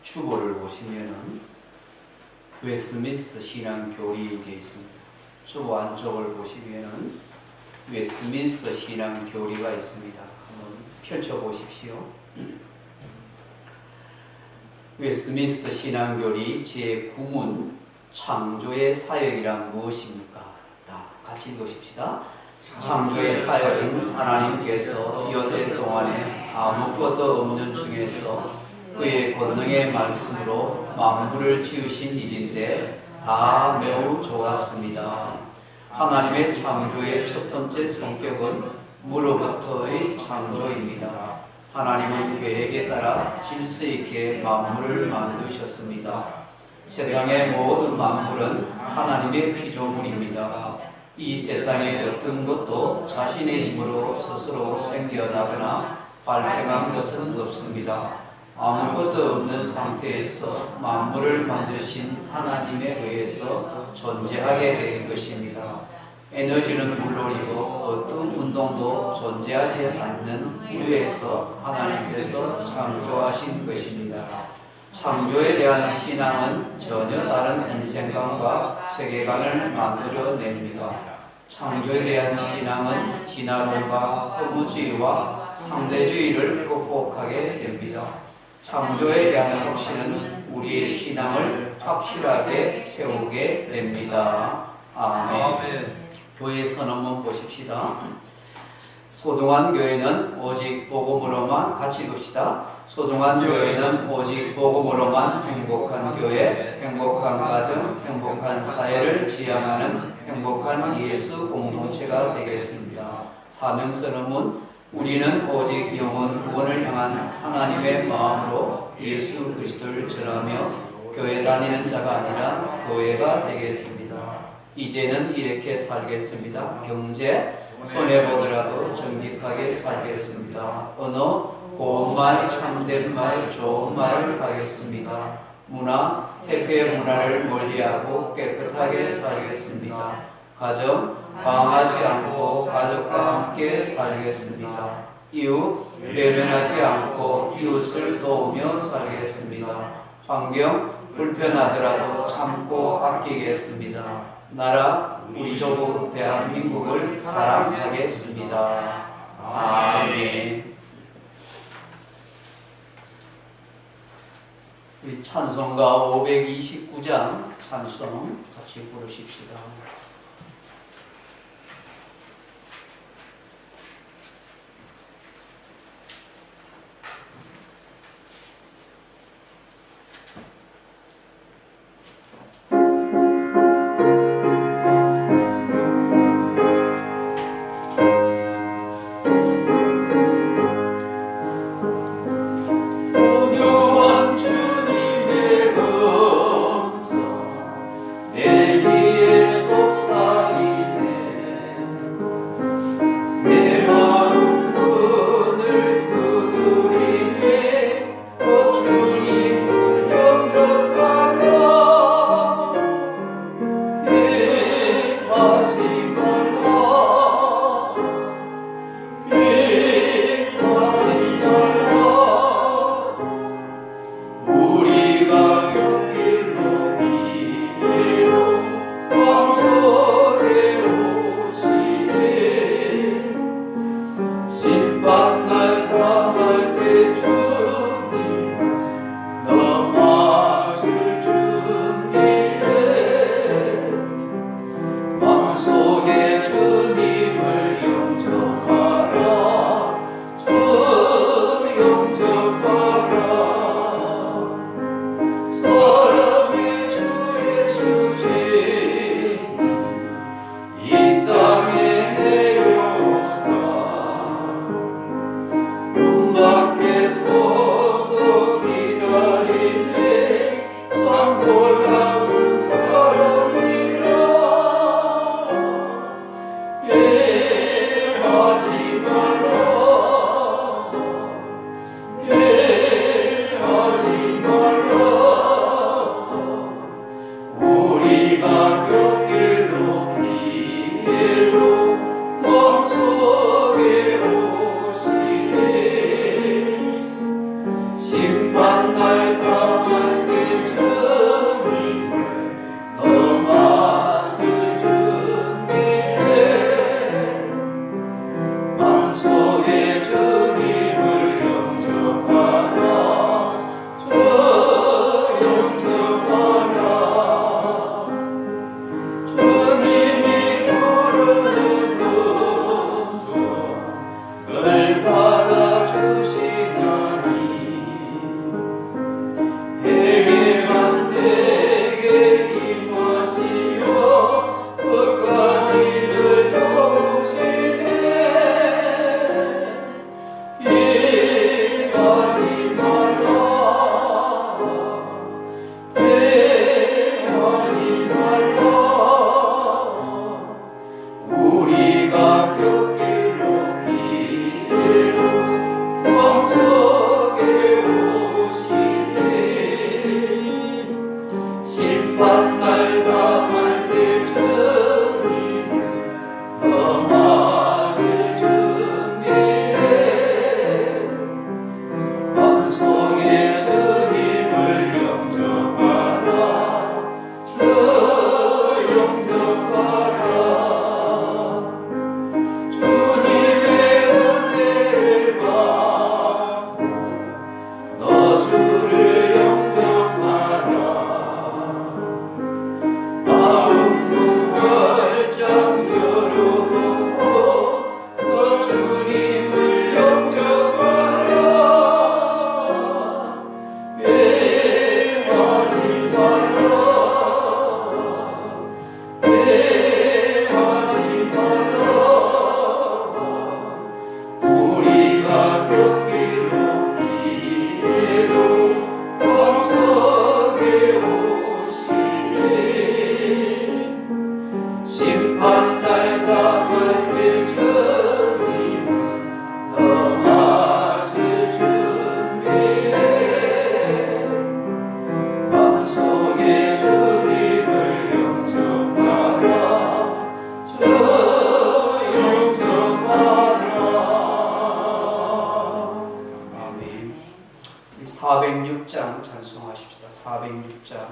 주보를 보시면은 웨스트민스터 신앙교리 되어 있습니다. 주보 안쪽을 보시면은 웨스트민스터 신앙교리가 있습니다. 한번 펼쳐보십시오. 웨스트민스터 신앙교리 제9문 창조의 사역이란 무엇입니까? 다 같이 읽으십시다. 창조의 사역은 하나님께서 여세 동안에 아무것도 없는 중에서 그의 권능의 말씀으로 만물을 지으신 일인데 다 매우 좋았습니다. 하나님의 창조의 첫 번째 성격은 무로부터의 창조입니다. 하나님은 계획에 따라 질서 있게 만물을 만드셨습니다. 세상의 모든 만물은 하나님의 피조물입니다. 이 세상의 어떤 것도 자신의 힘으로 스스로 생겨나거나 발생한 것은 없습니다. 아무것도 없는 상태에서 만물을 만드신 하나님에 의해서 존재하게 된 것입니다. 에너지는 물론이고 어떤 운동도 존재하지 않는 위에서 하나님께서 창조하신 것입니다. 창조에 대한 신앙은 전혀 다른 인생관과 세계관을 만들어냅니다. 창조에 대한 신앙은 진화론과 허무주의와 상대주의를 극복하게 됩니다. 창조에 대한 확신은 우리의 신앙을 확실하게 세우게 됩니다. 아멘. 교회 선언문 보십시다. 소중한 교회는 오직 복음으로만 같이 읽읍시다. 소중한 교회는 오직 복음으로만 행복한 교회, 행복한 가정, 행복한 사회를 지향하는 행복한 예수 공동체가 되겠습니다. 사명 선언문 우리는 오직 영혼 구원을 향한 하나님의 마음으로 예수 그리스도를 전하며 교회 다니는 자가 아니라 교회가 되겠습니다. 이제는 이렇게 살겠습니다. 경제 손해보더라도 정직하게 살겠습니다. 언어 고운 말, 참된 말, 좋은 말을 하겠습니다. 문화 태폐 문화를 멀리하고 깨끗하게 살겠습니다. 가정 방황하지 않고 가족과 함께 살겠습니다. 이웃 외면하지 않고 이웃을 도우며 살겠습니다. 환경 불편하더라도 참고 아끼겠습니다. 나라 우리 조국 대한민국을 사랑하겠습니다. 아멘. 찬송가 529장 찬송 같이 부르십시다. 내게 속 406장.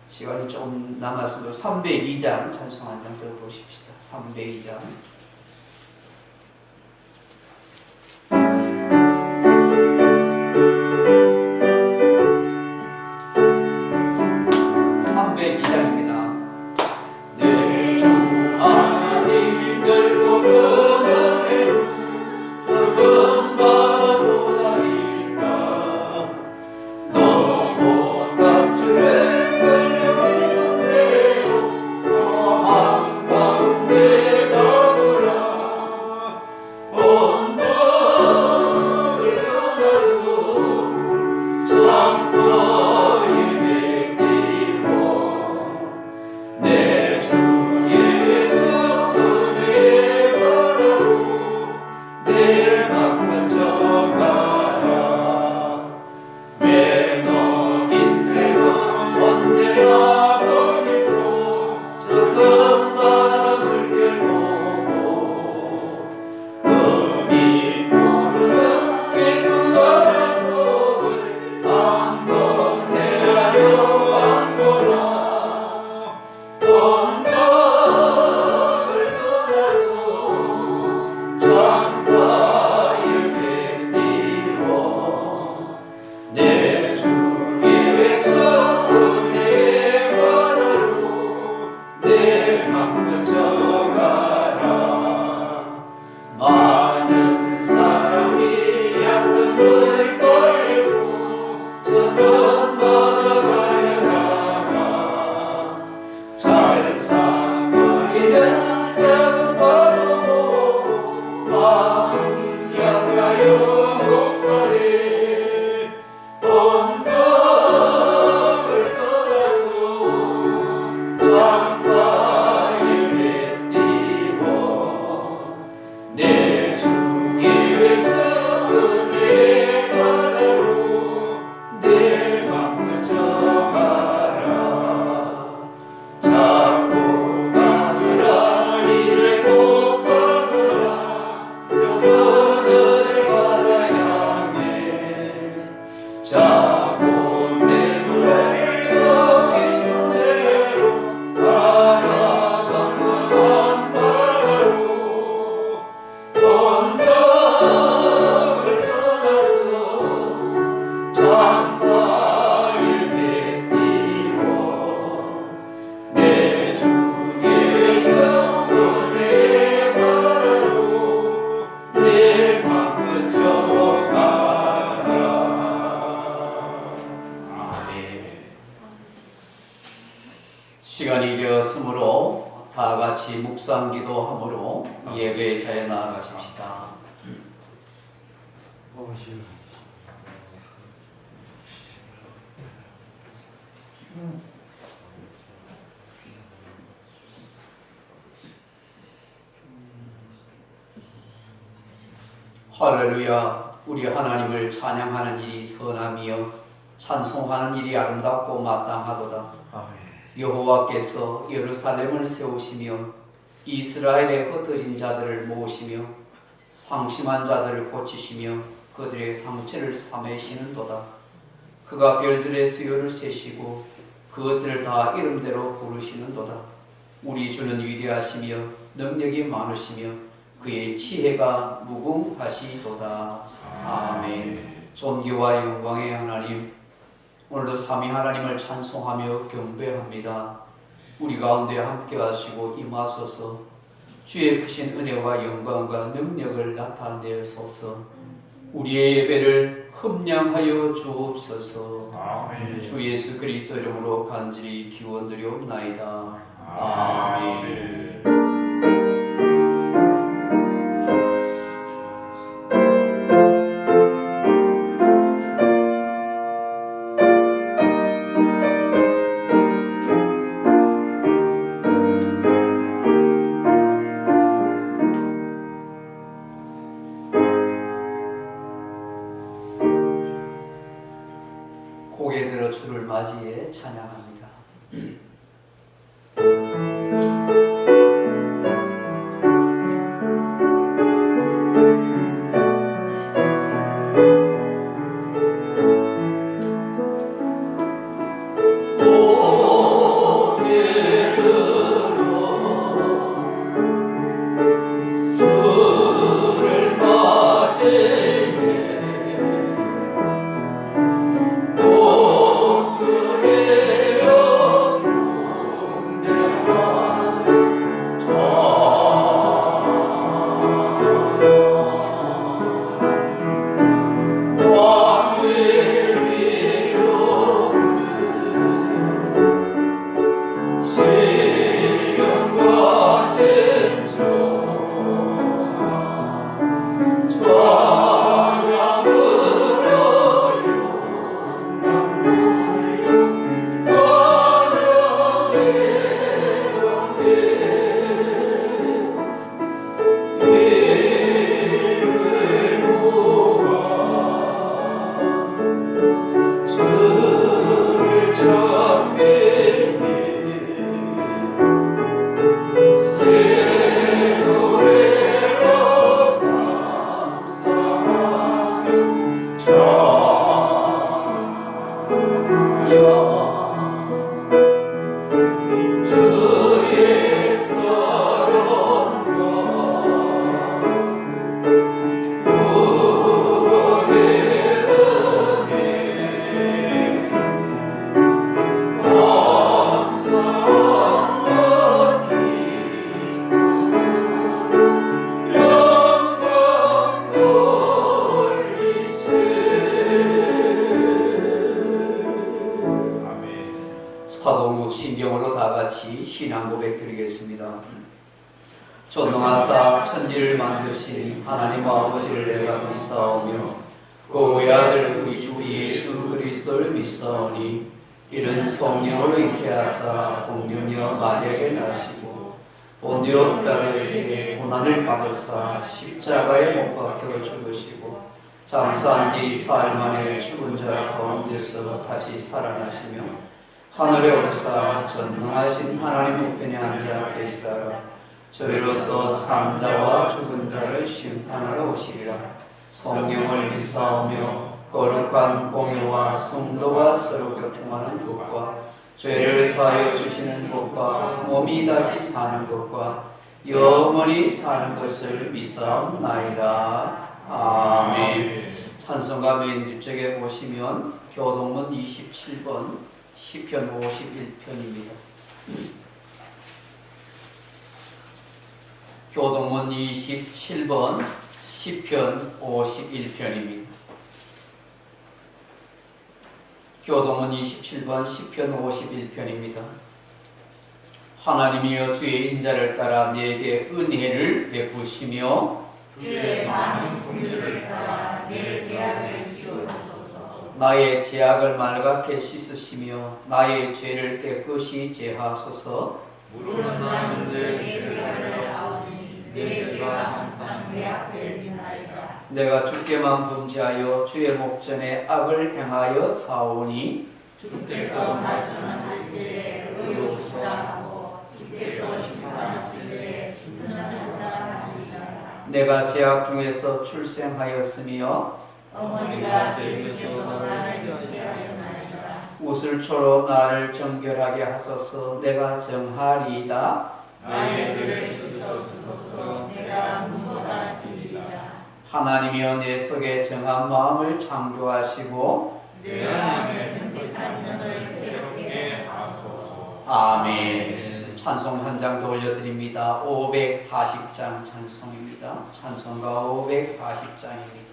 시간이 좀 남았으므로 302장 찬송 한 장 더 보십시다. 302장. 내가 되었으므로 다 같이 묵상기도 함으로 예배의 자리에 나아가십시다. 할렐루야. 우리 하나님을 찬양하는 일이 선함이요 찬송하는 일이 아름답고 마땅하도다. 여호와께서 예루살렘을 세우시며 이스라엘의 흩어진 자들을 모으시며 상심한 자들을 고치시며 그들의 상처를 싸매시는도다. 그가 별들의 수요를 세시고 그것들을 다 이름대로 부르시는도다. 우리 주는 위대하시며 능력이 많으시며 그의 지혜가 무궁하시도다. 아멘. 존귀와 영광의 하나님, 오늘도 삼위 하나님을 찬송하며 경배합니다. 우리 가운데 함께 하시고 임하소서. 주의 크신 은혜와 영광과 능력을 나타내소서. 우리의 예배를 흠량하여 주옵소서. 아멘. 주 예수 그리스도 이름으로 간절히 기원드리옵나이다. 아멘. 고개 들어 주를 맞이해 찬양합니다. 사도신경으로 다 같이 신앙 고백 드리겠습니다. 전능하사 천지를 만드신 하나님 아버지를 내가 믿사오며 그 외아들 우리 주 예수 그리스도를 믿사오니 이는 성령으로 잉태하사 동정녀 마리아에게 나시고 본디오 빌라도에게 고난을 받으사 십자가에 못 박혀 죽으시고 장사한 뒤 사흘 만에 죽은 자 가운데서 다시 살아나시며 하늘에 오르사 전능하신 하나님 우편에 앉아 계시다가 저희로서 산 자와 죽은 자를 심판하러 오시리라. 성령을 믿사오며 거룩한 공의와 성도가 서로 교통하는 것과 죄를 사하여 주시는 것과 몸이 다시 사는 것과 영원히 사는 것을 믿사옵나이다. 아멘. 찬송가 맨 뒤쪽에 보시면 교동문 27번 시편 51편입니다. 교동문 27번 시편 51편입니다. 교동문 27번 시편 51편입니다. 하나님이여 주의 인자를 따라 내게 은혜를 베푸시며 주의 많은 긍휼을 따라 내 죄악을 지우소서. 나의 죄악을 말갛게 씻으시며 나의 죄를 깨끗이 제하소서. 물은 나는 내 죄를 아오니 내 죄가 항상 내 앞에 있나이다. 내가 주께만 범죄하여 주의 목전에 악을 행하여 사오니 주께서 말씀하실 때에 의롭시다 하고 주께서 심판하실 때에 순전하시다 하시리라. 내가 죄악 중에서 출생하였으며 어머니가 주께서 나를 경계하였나이다. 우슬초로 나를 정결하게 하소서. 내가 정하리이다. 나의 죄를 씻어주소서. 내가 문보다 비리다. 하나님이여 내 속에 정한 마음을 창조하시고 내 안에 정직한 영을 새롭게 하소서. 아멘. 찬송 한 장 더 올려드립니다. 540장 찬송입니다. 찬송가 540장입니다.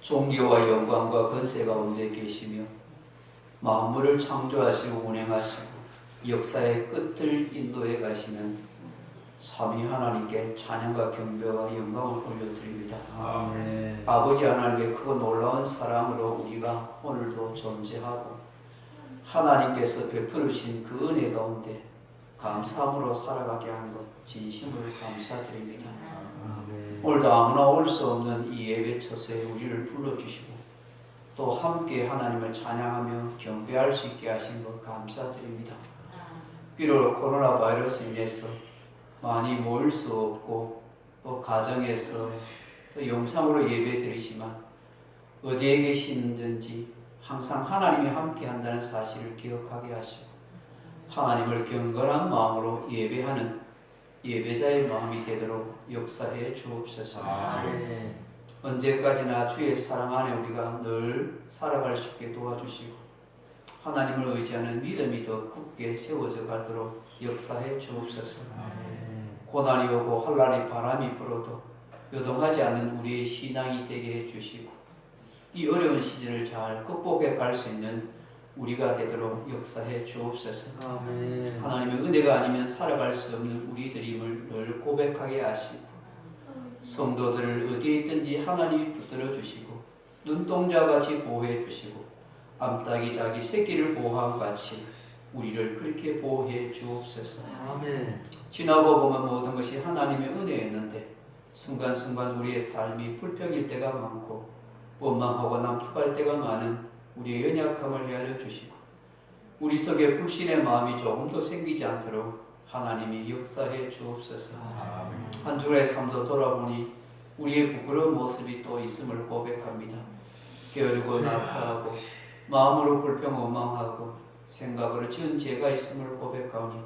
존귀와 영광과 권세 가운데 계시며 만물을 창조하시고 운행하시고 역사의 끝을 인도해 가시는 삼위 하나님께 찬양과 경배와 영광을 올려드립니다. 아멘. 아버지 하나님의 크고 놀라운 사랑으로 우리가 오늘도 존재하고 하나님께서 베풀으신 그 은혜 가운데 감사함으로 살아가게 하는 것 진심으로 감사드립니다. 아멘. 오늘도 아무나 올 수 없는 이 예배 처소에 우리를 불러주시고 또 함께 하나님을 찬양하며 경배할 수 있게 하신 것 감사드립니다. 비록 코로나 바이러스로 인해서 많이 모일 수 없고 또 가정에서 또 영상으로 예배 드리지만 어디에 계시든지 항상 하나님이 함께 한다는 사실을 기억하게 하시고 하나님을 경건한 마음으로 예배하는 예배자의 마음이 되도록 역사해 주옵소서. 아멘. 언제까지나 주의 사랑 안에 우리가 늘 살아갈 수 있게 도와주시고 하나님을 의지하는 믿음이 더 굳게 세워져 가도록 역사해 주옵소서. 고난이 오고 환난이 바람이 불어도 요동하지 않는 우리의 신앙이 되게 해주시고 이 어려운 시즌을 잘 극복해 갈 수 있는 우리가 되도록 역사해 주옵소서. 아멘. 하나님의 은혜가 아니면 살아갈 수 없는 우리들임을 늘 고백하게 하시고 성도들을 어디에 있든지 하나님이 붙들어 주시고 눈동자같이 보호해 주시고 암탉이 자기 새끼를 보호함 같이 우리를 그렇게 보호해 주옵소서. 아멘. 지나고 보면 모든 것이 하나님의 은혜였는데 순간순간 우리의 삶이 불평일 때가 많고 원망하고 남투할 때가 많은 우리의 연약함을 헤아려 주시고 우리 속에 불신의 마음이 조금 더 생기지 않도록 하나님이 역사해 주옵소서. 한 주의 삶도 돌아보니 우리의 부끄러운 모습이 또 있음을 고백합니다. 게으르고 나타하고 마음으로 불평 원망하고 생각으로 지은 죄가 있음을 고백하오니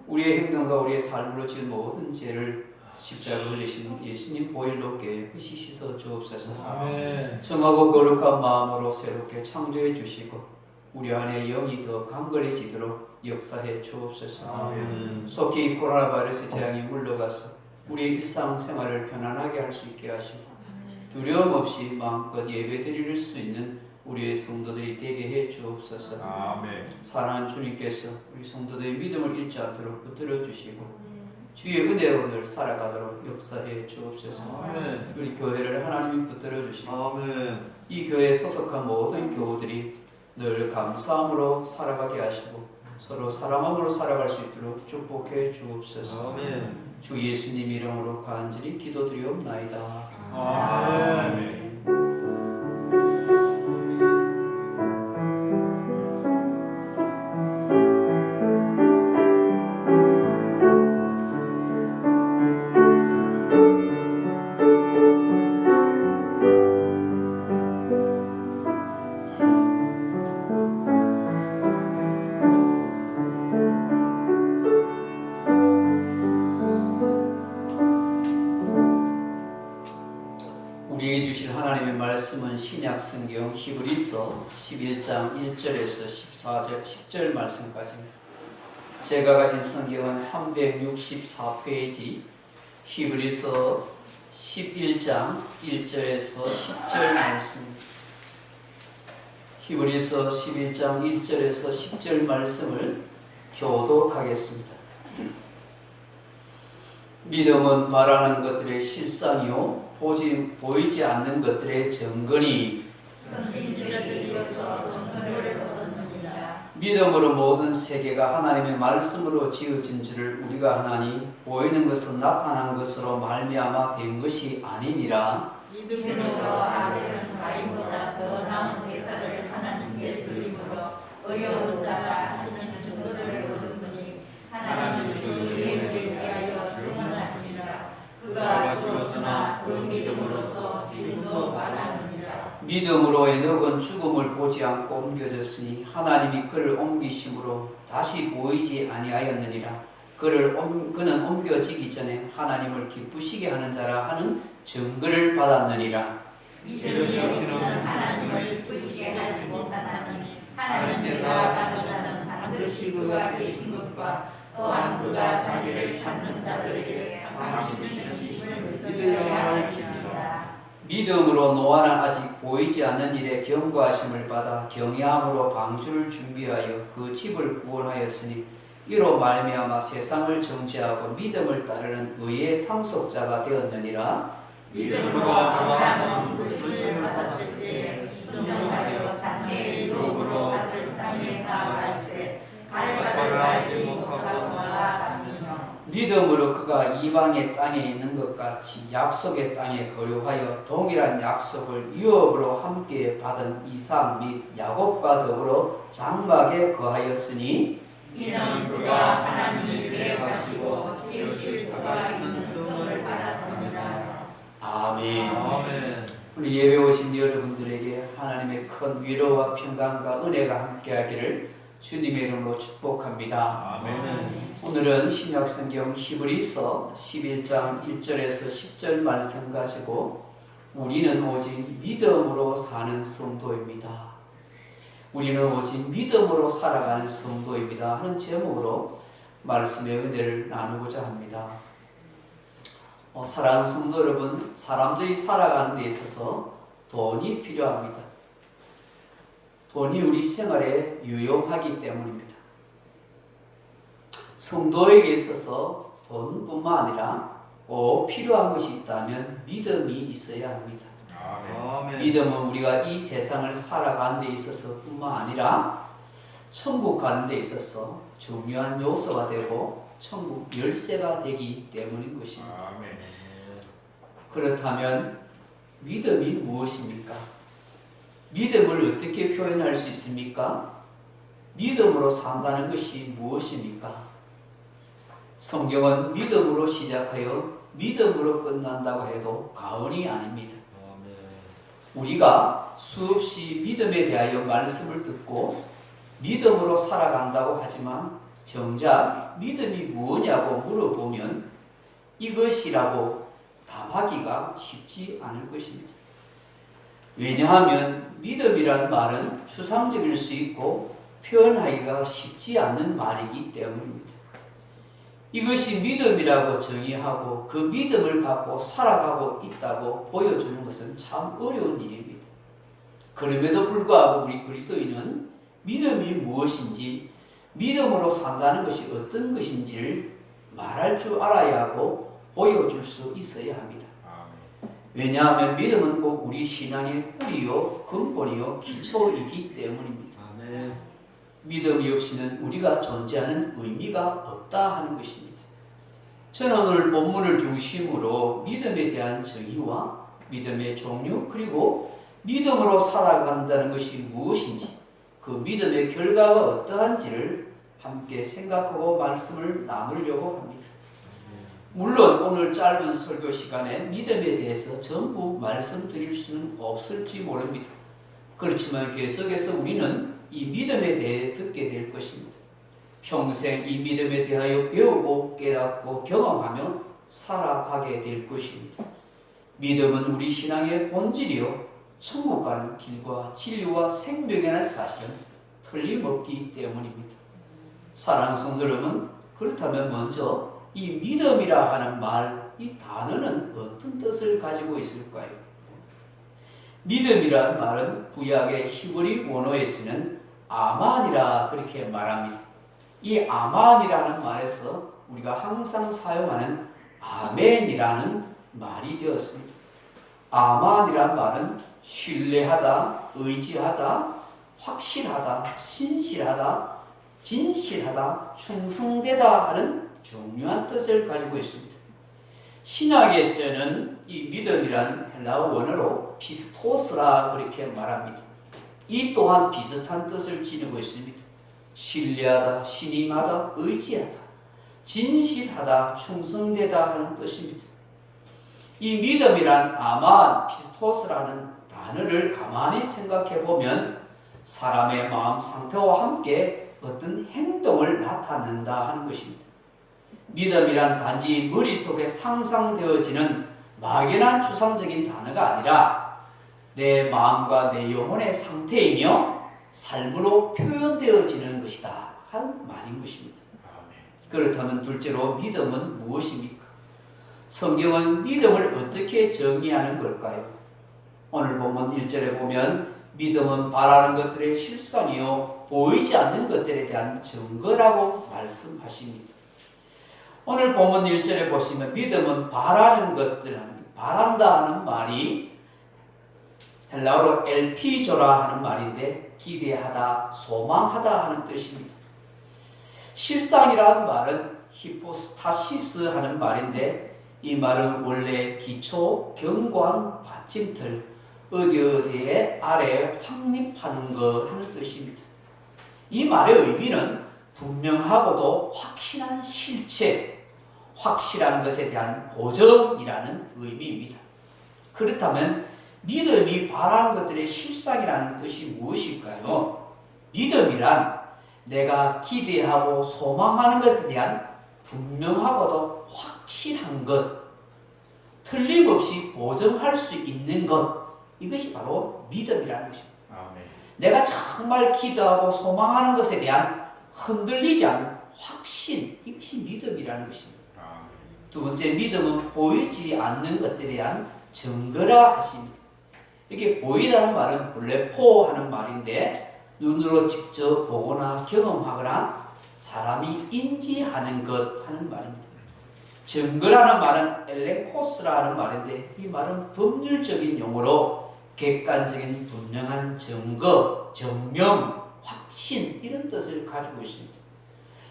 우리의 행동과 우리의 삶으로 지은 모든 죄를 십자가 흘리신 예수님 보혈로 깨끗이 씻어 주옵소서. 아멘. 정하고 거룩한 마음으로 새롭게 창조해 주시고 우리 안에 영이 더 강건해지도록 역사해 주옵소서. 아멘. 속히 코로나 바이러스 재앙이 물러가서 우리의 일상생활을 편안하게 할 수 있게 하시고 두려움 없이 마음껏 예배드릴 수 있는 우리의 성도들이 되게 해 주옵소서. 아멘. 사랑하는 주님께서 우리 성도들의 믿음을 잃지 않도록 붙들어 주시고 주의 은혜로 늘 살아가도록 역사해 주옵소서. 아멘. 우리 교회를 하나님이 붙들어 주시고 아멘. 이 교회에 소속한 모든 교우들이 늘 감사함으로 살아가게 하시고 서로 사랑함으로 살아갈 수 있도록 축복해 주옵소서. 아멘. 주 예수님 이름으로 간절히 기도드리옵나이다. 아멘. 우리에게 주신 하나님의 말씀은 신약 성경 히브리서 11장 1절에서 10절 말씀까지입니다. 제가 가진 성경은 364페이지 히브리서 11장 1절에서 10절 말씀입니다. 히브리서 11장 1절에서 10절 말씀을 교독하겠습니다. 믿음은 바라는 것들의 실상이요 보이지 않는 것들의 증거니 믿음으로 모든 세계가 하나님의 말씀으로 지어진 줄을 우리가 하나니 보이는 것은 나타난 것으로 말미암아 된 것이 아니니라. 믿음으로 아벨은 가인보다 더 나은 제사를 하나님께 드림으로 어려운 자라 하시는 증거들을 얻었으니 하나님이 그 예물에 대하여 증언하시니라. 그가 죽었으나 그 믿음으로써 지금도 말하느니라. 믿음으로 에녹은 죽음을 보지 않고 옮겨졌으니 하나님이 그를 옮기심으로 다시 보이지 아니하였느니라. 그는 옮겨지기 전에 하나님을 기쁘시게 하는 자라 하는 증거를 받았느니라. 믿음이 없이는 하나님을 기쁘시게 하지 못하나니 하나님께 나아가는 자는 반드시 그가 계신 것과 또한 그가 자기를 찾는 자들에게 상 주시는 심을 믿어야 할지니라. 믿음으로 노아는 아직 보이지 않는 일에 경고하심을 받아 경외함으로 방주를 준비하여 그 집을 구원하였으니 이로 말미암아 세상을 정죄하고 믿음을 따르는 의의 상속자가 되었느니라. 믿음으로 아브라함은 그 시를 받았을 때에 순종하여 장래의 유업으로 아들 땅에 나아갈새 갈바를 알지 못하고 나아갔으며 믿음으로 그가 이방의 땅에 있는 것 같이 약속의 땅에 거류하여 동일한 약속을 유업으로 함께 받은 이삭 및 야곱과 더불어 장막에 거하였으니 이는 그가 하나님이 계획하시고 지으실 그가 있는 성을 받았습니다. 아멘. 아멘. 우리 예배 오신 여러분들에게 하나님의 큰 위로와 평강과 은혜가 함께하기를 주님의 이름으로 축복합니다. 아멘. 오늘은 신약성경 히브리서 11장 1절에서 10절 말씀 가지고 우리는 오직 믿음으로 사는 성도입니다. 우리는 오직 믿음으로 살아가는 성도입니다 하는 제목으로 말씀의 은혜를 나누고자 합니다. 사랑하는 성도 여러분, 사람들이 살아가는 데 있어서 돈이 필요합니다. 돈이 우리 생활에 유용하기 때문입니다. 성도에게 있어서 돈뿐만 아니라 꼭 필요한 것이 있다면 믿음이 있어야 합니다. 아멘. 믿음은 우리가 이 세상을 살아가는 데 있어서 뿐만 아니라 천국 가는 데 있어서 중요한 요소가 되고 천국 열쇠가 되기 때문인 것입니다. 아멘. 그렇다면 믿음이 무엇입니까? 믿음을 어떻게 표현할 수 있습니까? 믿음으로 산다는 것이 무엇입니까? 성경은 믿음으로 시작하여 믿음으로 끝난다고 해도 과언이 아닙니다. 우리가 수없이 믿음에 대하여 말씀을 듣고 믿음으로 살아간다고 하지만 정작 믿음이 무엇냐고 물어보면 이것이라고 답하기가 쉽지 않을 것입니다. 왜냐하면 믿음이란 말은 추상적일 수 있고 표현하기가 쉽지 않는 말이기 때문입니다. 이것이 믿음이라고 정의하고 그 믿음을 갖고 살아가고 있다고 보여주는 것은 참 어려운 일입니다. 그럼에도 불구하고 우리 그리스도인은 믿음이 무엇인지, 믿음으로 산다는 것이 어떤 것인지를 말할 줄 알아야 하고 보여줄 수 있어야 합니다. 왜냐하면 믿음은 꼭 우리 신앙의 뿌리요, 근본이요, 기초이기 때문입니다. 아멘. 믿음이 없이는 우리가 존재하는 의미가 없다 하는 것입니다. 저는 오늘 본문을 중심으로 믿음에 대한 정의와 믿음의 종류, 그리고 믿음으로 살아간다는 것이 무엇인지, 그 믿음의 결과가 어떠한지를 함께 생각하고 말씀을 나누려고 합니다. 물론 오늘 짧은 설교 시간에 믿음에 대해서 전부 말씀드릴 수는 없을지 모릅니다. 그렇지만 계속해서 우리는 이 믿음에 대해 듣게 될 것입니다. 평생 이 믿음에 대하여 배우고 깨닫고 경험하며 살아가게 될 것입니다. 믿음은 우리 신앙의 본질이요, 천국 가는 길과 진리와 생명이라는 사실은 틀림없기 때문입니다. 사랑하는 성도 여러분, 그렇다면 먼저 이 믿음이라 하는 말, 이 단어는 어떤 뜻을 가지고 있을까요? 믿음이라는 말은 구약의 히브리 원어에 쓰는 아만이라 그렇게 말합니다. 이 아만이라는 말에서 우리가 항상 사용하는 아멘이라는 말이 되었습니다. 아만이라는 말은 신뢰하다, 의지하다, 확실하다, 신실하다, 진실하다, 충성되다 하는 중요한 뜻을 가지고 있습니다. 신약에서는 이 믿음이란 헬라어 원어로 피스토스라 그렇게 말합니다. 이 또한 비슷한 뜻을 지니고 있습니다. 신뢰하다, 신임하다, 의지하다, 진실하다, 충성되다 하는 뜻입니다. 이 믿음이란 아만, 피스토스라는 단어를 가만히 생각해 보면 사람의 마음 상태와 함께 어떤 행동을 나타낸다 하는 것입니다. 믿음이란 단지 머릿속에 상상되어지는 막연한 추상적인 단어가 아니라 내 마음과 내 영혼의 상태이며 삶으로 표현되어지는 것이다 하는 말인 것입니다. 그렇다면 둘째로 믿음은 무엇입니까? 성경은 믿음을 어떻게 정의하는 걸까요? 오늘 본문 1절에 보면 믿음은 바라는 것들의 실상이요 보이지 않는 것들에 대한 증거라고 말씀하십니다. 오늘 본문 1절에 보시면 믿음은 바라는 것들, 바란다 하는 말이 헬라어로 엘피조라 하는 말인데 기대하다, 소망하다 하는 뜻입니다. 실상이라는 말은 히포스타시스 하는 말인데 이 말은 원래 기초, 경관, 받침틀, 어디에 아래에 확립하는 것 하는 뜻입니다. 이 말의 의미는 분명하고도 확실한 실체, 확실한 것에 대한 보정이라는 의미입니다. 그렇다면 믿음이 바라는 것들의 실상이라는 뜻이 무엇일까요? 믿음이란 내가 기대하고 소망하는 것에 대한 분명하고도 확실한 것, 틀림없이 보증할 수 있는 것, 이것이 바로 믿음이라는 것입니다. 아멘. 내가 정말 기도하고 소망하는 것에 대한 흔들리지 않는 확신, 이것이 믿음이라는 것입니다. 아멘. 두 번째, 믿음은 보이지 않는 것들에 대한 증거라 하십니다. 이게 보이다는 말은 블레포하는 말인데 눈으로 직접 보거나 경험하거나 사람이 인지하는 것 하는 말입니다. 증거라는 말은 엘렌코스라는 말인데 이 말은 법률적인 용어로 객관적인 분명한 증거, 증명, 확신 이런 뜻을 가지고 있습니다.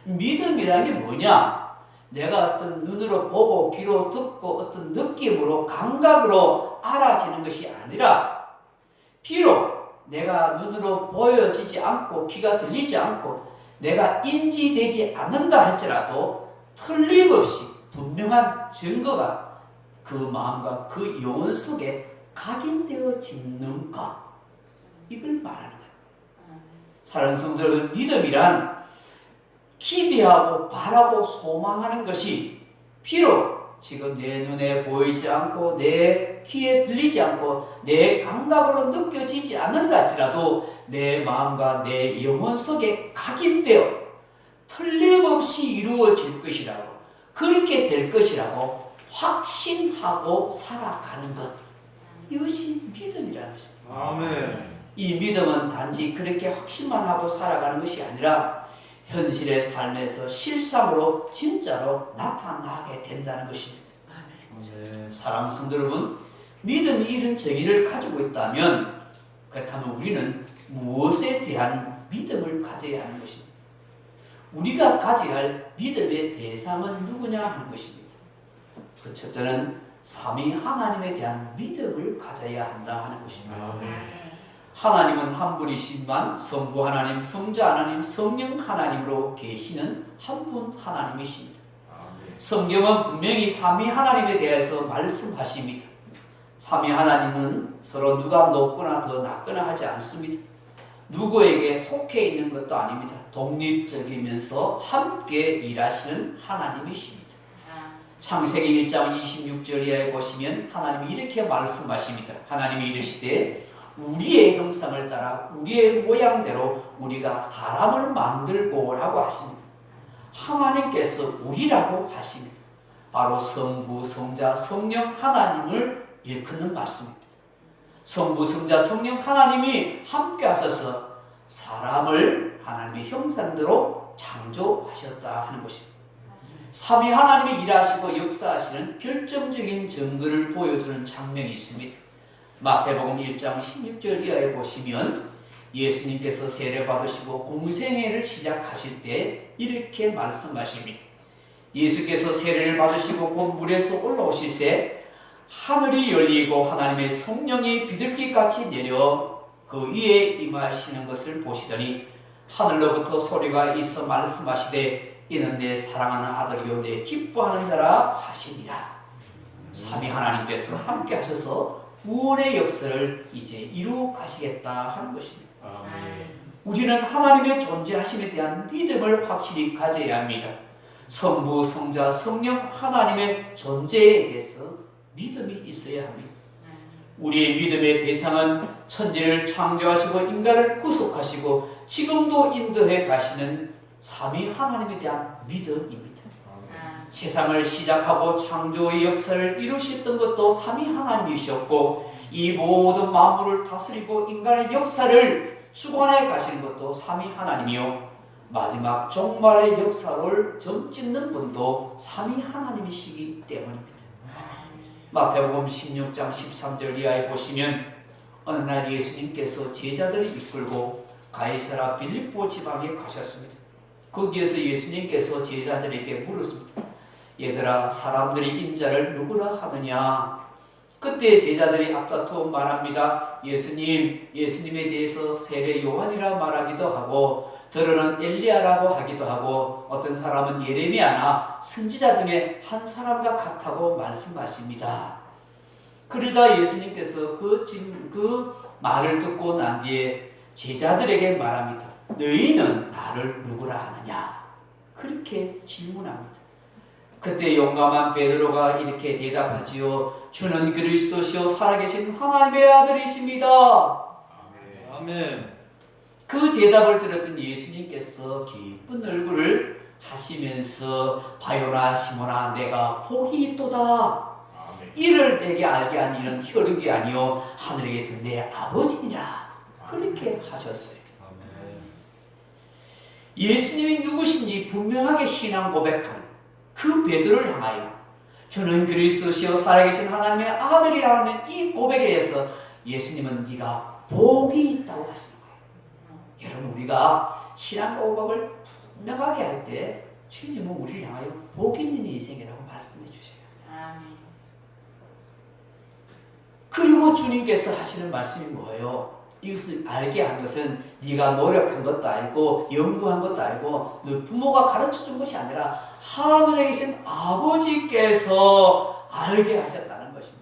믿음이라는 게 뭐냐? 내가 어떤 눈으로 보고 귀로 듣고 어떤 느낌으로 감각으로 알아지는 것이 아니라 비록 내가 눈으로 보여지지 않고 귀가 들리지 않고 내가 인지되지 않는다 할지라도 틀림없이 분명한 증거가 그 마음과 그 영혼 속에 각인되어지는 것, 이걸 말하는 거예요. 사랑하는 성도 여러분, 믿음이란 기대하고 바라고 소망하는 것이 비록 지금 내 눈에 보이지 않고 내 귀에 들리지 않고 내 감각으로 느껴지지 않는다 할지라도 내 마음과 내 영혼 속에 각인되어 틀림없이 이루어질 것이라고, 그렇게 될 것이라고 확신하고 살아가는 것, 이것이 믿음이라는 것입니다. 아멘. 이 믿음은 단지 그렇게 확신만 하고 살아가는 것이 아니라 현실의 삶에서 실상으로 진짜로 나타나게 된다는 것입니다. 아멘. 사랑하는 성도 여러분, 믿음이 이런 정의를 가지고 있다면 그렇다면 우리는 무엇에 대한 믿음을 가져야 하는 것입니다. 우리가 가져야 할 믿음의 대상은 누구냐 하는 것입니다. 그 첫째는 삼위 하나님에 대한 믿음을 가져야 한다 하는 것입니다. 아멘. 하나님은 한 분이시지만 성부 하나님, 성자 하나님, 성령 하나님으로 계시는 한 분 하나님이십니다. 아멘. 성경은 분명히 삼위 하나님에 대해서 말씀하십니다. 삼위 하나님은 서로 누가 높거나 더 낮거나 하지 않습니다. 누구에게 속해 있는 것도 아닙니다. 독립적이면서 함께 일하시는 하나님이십니다. 창세기 1장 26절 이하에 보시면 하나님이 이렇게 말씀하십니다. 하나님이 이르시되 우리의 형상을 따라 우리의 모양대로 우리가 사람을 만들고 라고 하십니다. 하나님께서 우리라고 하십니다. 바로 성부, 성자, 성령 하나님을 일컫는 말씀입니다. 성부, 성자, 성령 하나님이 함께 하셔서 사람을 하나님의 형상대로 창조하셨다 하는 것입니다. 삼위 하나님이 일하시고 역사하시는 결정적인 증거를 보여주는 장면이 있습니다. 마태복음 1장 16절 이하에 보시면 예수님께서 세례받으시고 공생애를 시작하실 때 이렇게 말씀하십니다. 예수께서 세례를 받으시고 곧 물에서 올라오실 때 하늘이 열리고 하나님의 성령이 비둘기같이 내려 그 위에 임하시는 것을 보시더니 하늘로부터 소리가 있어 말씀하시되 이는 내 사랑하는 아들이요 내 기뻐하는 자라 하시니라. 삼위 하나님께서 함께 하셔서 구원의 역사를 이제 이루어 가시겠다 하는 것입니다. 아멘. 우리는 하나님의 존재하심에 대한 믿음을 확실히 가져야 합니다. 성부, 성자, 성령 하나님의 존재에 대해서 믿음이 있어야 합니다. 우리의 믿음의 대상은 천지를 창조하시고 인간을 구속하시고 지금도 인도해 가시는 삼위 하나님에 대한 믿음입니다. 세상을 시작하고 창조의 역사를 이루셨던 것도 삼위 하나님이셨고 이 모든 만물을 다스리고 인간의 역사를 주관해 가시는 것도 삼위 하나님이요 마지막 종말의 역사를 점찍는 분도 삼위 하나님이시기 때문입니다. 마태복음 16장 13절 이하에 보시면 어느 날 예수님께서 제자들을 이끌고 가이사라 빌립보 지방에 가셨습니다. 거기에서 예수님께서 제자들에게 물었습니다. 얘들아, 사람들이 인자를 누구라 하느냐? 그때 제자들이 앞다투어 말합니다. 예수님에 대해서 세례 요한이라 말하기도 하고 들으는 엘리야라고 하기도 하고 어떤 사람은 예레미야나 선지자 중에 한 사람과 같다고 말씀하십니다. 그러자 예수님께서 그 말을 듣고 난 뒤에 제자들에게 말합니다. 너희는 나를 누구라 하느냐? 그렇게 질문합니다. 그때 용감한 베드로가 이렇게 대답하지요. 주는 그리스도시요 살아계신 하나님의 아들이십니다. 아멘. 그 대답을 들었던 예수님께서 기쁜 얼굴을 하시면서 바요나 시모나 내가 복이 있도다. 이를 내게 알게 한 이는 혈육이 아니요 하늘에 계신 내 아버지니라. 그렇게 하셨어요. 예수님이 누구신지 분명하게 신앙 고백하는 그 베드로를 향하여 주는 그리스도시요 살아계신 하나님의 아들이라는 이 고백에 대해서 예수님은 네가 복이 있다고 하시는 거예요. 여러분, 우리가 신앙 고백을 분명하게 할 때 주님은 우리를 향하여 복 있는 인생이라고 말씀해 주세요. 그리고 주님께서 하시는 말씀이 뭐예요? 이것을 알게 한 것은 네가 노력한 것도 아니고 연구한 것도 아니고 너 부모가 가르쳐준 것이 아니라 하늘에 계신 아버지께서 알게 하셨다는 것입니다.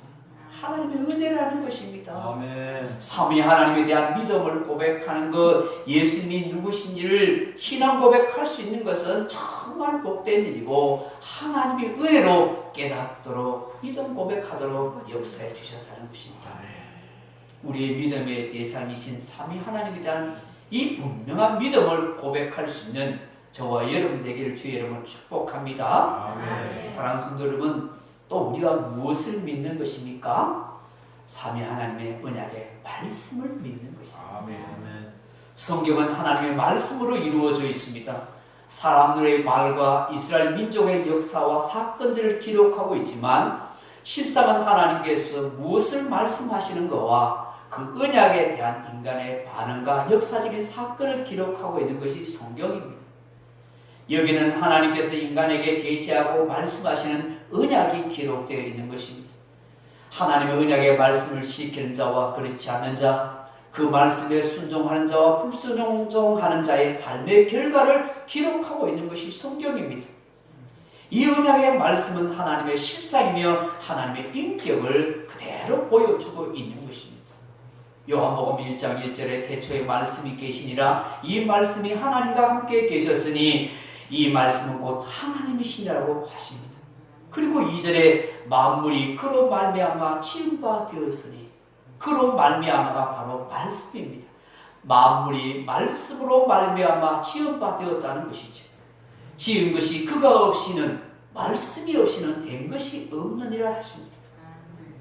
하나님의 은혜라는 것입니다. 아멘. 삼위 하나님에 대한 믿음을 고백하는 것, 예수님이 누구신지를 신앙 고백할 수 있는 것은 정말 복된 일이고 하나님의 은혜로 깨닫도록 믿음 고백하도록 역사해 주셨다는 것입니다. 우리의 믿음의 대상이신 삼위 하나님에 대한 이 분명한 믿음을 고백할 수 있는 저와 여러분 되기를 주의 이름으로 축복합니다. 아멘. 사랑하는 성도 여러분, 또 우리가 무엇을 믿는 것입니까? 삼위 하나님의 언약의 말씀을 믿는 것입니다. 아멘. 성경은 하나님의 말씀으로 이루어져 있습니다. 사람들의 말과 이스라엘 민족의 역사와 사건들을 기록하고 있지만 실상은 하나님께서 무엇을 말씀하시는 것과 그 언약에 대한 인간의 반응과 역사적인 사건을 기록하고 있는 것이 성경입니다. 여기는 하나님께서 인간에게 계시하고 말씀하시는 언약이 기록되어 있는 것입니다. 하나님의 언약의 말씀을 지키는 자와 그렇지 않는 자, 그 말씀에 순종하는 자와 불순종하는 자의 삶의 결과를 기록하고 있는 것이 성경입니다. 이 언약의 말씀은 하나님의 실상이며 하나님의 인격을 그대로 보여주고 있는 것입니다. 요한복음 1장 1절에 태초에 말씀이 계시니라 이 말씀이 하나님과 함께 계셨으니 이 말씀은 곧 하나님이시라고 하십니다. 그리고 2절에 만물이 그로 말미암아 지은 바 되었으니 그로 말미암아가 바로 말씀입니다. 만물이 말씀으로 말미암아 지은 바 되었다는 것이죠. 지은 것이 그가 없이는 말씀이 없이는 된 것이 없느니라 하십니다.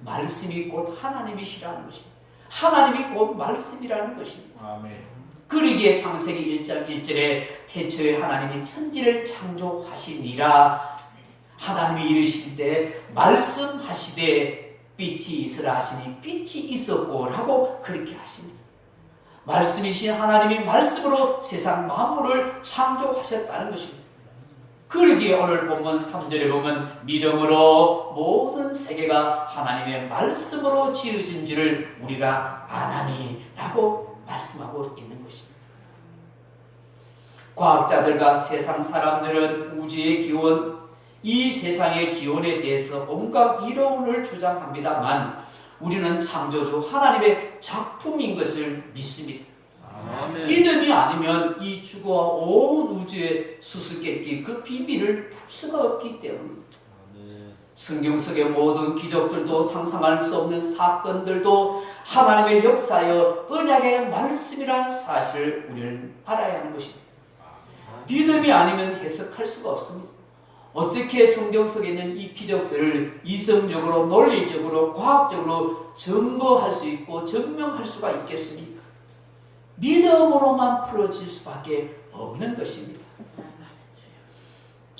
말씀이 곧 하나님이시라는 것입니다. 하나님이 곧 말씀이라는 것입니다. 아멘. 그러기에 창세기 1장 1절에 태초에 하나님이 천지를 창조하시니라 하나님이 이르실 때 말씀하시되 빛이 있으라 하시니 빛이 있었고 라고 그렇게 하십니다. 말씀이신 하나님이 말씀으로 세상 만물을 창조하셨다는 것입니다. 그러기에 오늘 본문 3절에 보면 믿음으로 모든 세계가 하나님의 말씀으로 지어진 줄을 우리가 아나니 라고 말씀하고 있는 것입니다. 과학자들과 세상 사람들은 우주의 기원, 이 세상의 기원에 대해서 온갖 이론을 주장합니다만 우리는 창조주 하나님의 작품인 것을 믿습니다. 아멘. 믿음이 아니면 이 주거와 온 우주의 수수께끼 그 비밀을 풀 수가 없기 때문입니다. 성경 속의 모든 기적들도 상상할 수 없는 사건들도 하나님의 역사여 언약의 말씀이라는 사실을 우리는 알아야 하는 것입니다. 믿음이 아니면 해석할 수가 없습니다. 어떻게 성경 속에 있는 이 기적들을 이성적으로 논리적으로 과학적으로 증거할 수 있고 증명할 수가 있겠습니까? 믿음으로만 풀어질 수밖에 없는 것입니다.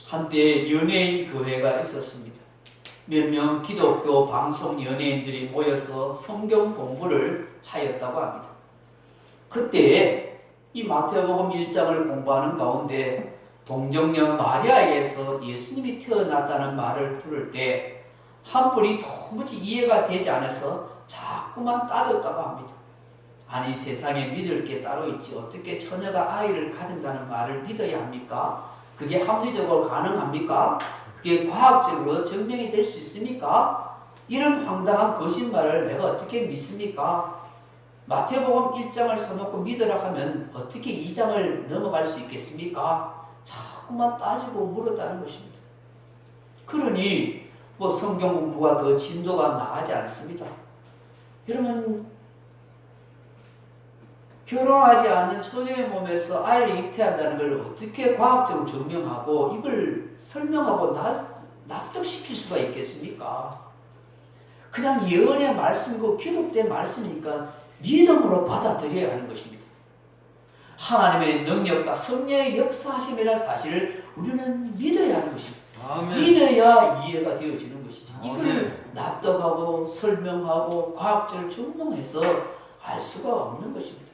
한때 연예인 교회가 있었습니다. 몇 명 기독교 방송 연예인들이 모여서 성경 공부를 하였다고 합니다. 그때 이 마태복음 1장을 공부하는 가운데 동정녀 마리아에게서 예수님이 태어났다는 말을 들을 때 한 분이 도무지 이해가 되지 않아서 자꾸만 따졌다고 합니다. 아니 세상에 믿을 게 따로 있지 어떻게 처녀가 아이를 가진다는 말을 믿어야 합니까? 그게 합리적으로 가능합니까? 그게 과학적으로 증명이 될 수 있습니까? 이런 황당한 거짓말을 내가 어떻게 믿습니까? 마태복음 1장을 써놓고 믿으라 하면 어떻게 2장을 넘어갈 수 있겠습니까? 자꾸만 따지고 물었다는 것입니다. 그러니 뭐 성경 공부가 더 진도가 나가지 않습니다. 여러분, 결혼하지 않는 처녀의 몸에서 아이를 잉태한다는 걸 어떻게 과학적으로 증명하고 이걸 설명하고 납득시킬 수가 있겠습니까? 그냥 예언의 말씀이고 기록된 말씀이니까 믿음으로 받아들여야 하는 것입니다. 하나님의 능력과 성령의 역사하심이라는 사실을 우리는 믿어야 하는 것입니다. 아멘. 믿어야 이해가 되어지는 것이지. 이걸 아멘. 납득하고 설명하고 과학적으로 증명해서 알 수가 없는 것입니다.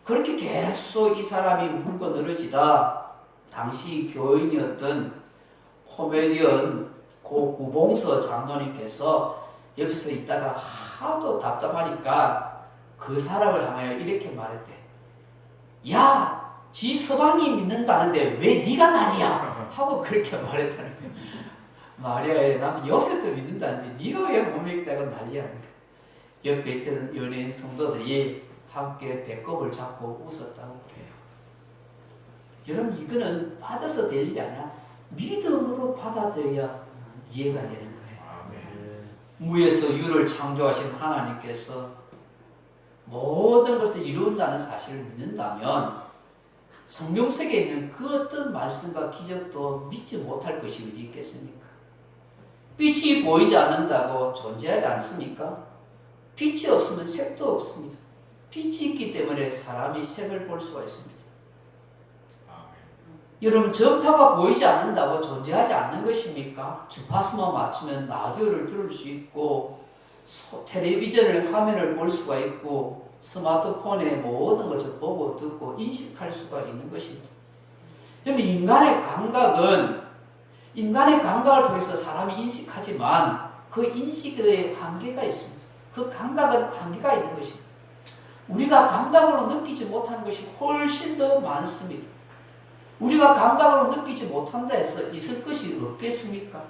그렇게 계속 이 사람이 물고 늘어지다 당시 교인이었던 코미디언 고 구봉서 장로님께서 옆에서 있다가 하도 답답하니까 그 사람을 향하여 이렇게 말했대. 야, 지 서방이 믿는다는데 왜 네가 난리야? 하고 그렇게 말했다는 거예요. 마리아의 남 요셉도 믿는다는데 네가 왜 못 믿다고 난리야? 옆에 있던 연예인 성도들이 함께 배꼽을 잡고 웃었다고 그래요. 여러분, 이거는 따져서 될 일이 아니라 믿음으로 받아들여야 이해가 되는 거예요. 무에서 유를 창조하신 하나님께서 모든 것을 이룬다는 사실을 믿는다면 성경 속에 있는 그 어떤 말씀과 기적도 믿지 못할 것이 어디 있겠습니까? 빛이 보이지 않는다고 존재하지 않습니까? 빛이 없으면 색도 없습니다. 빛이 있기 때문에 사람이 색을 볼 수가 있습니다. 여러분, 전파가 보이지 않는다고 존재하지 않는 것입니까? 주파수만 맞추면 라디오를 들을 수 있고 텔레비전을 화면을 볼 수가 있고 스마트폰에 모든 것을 보고 듣고 인식할 수가 있는 것입니다. 여러분, 인간의 감각을 통해서 사람이 인식하지만 그 인식의 한계가 있습니다. 그 감각은 한계가 있는 것입니다. 우리가 감각으로 느끼지 못하는 것이 훨씬 더 많습니다. 우리가 감각으로 느끼지 못한다 해서 있을 것이 없겠습니까?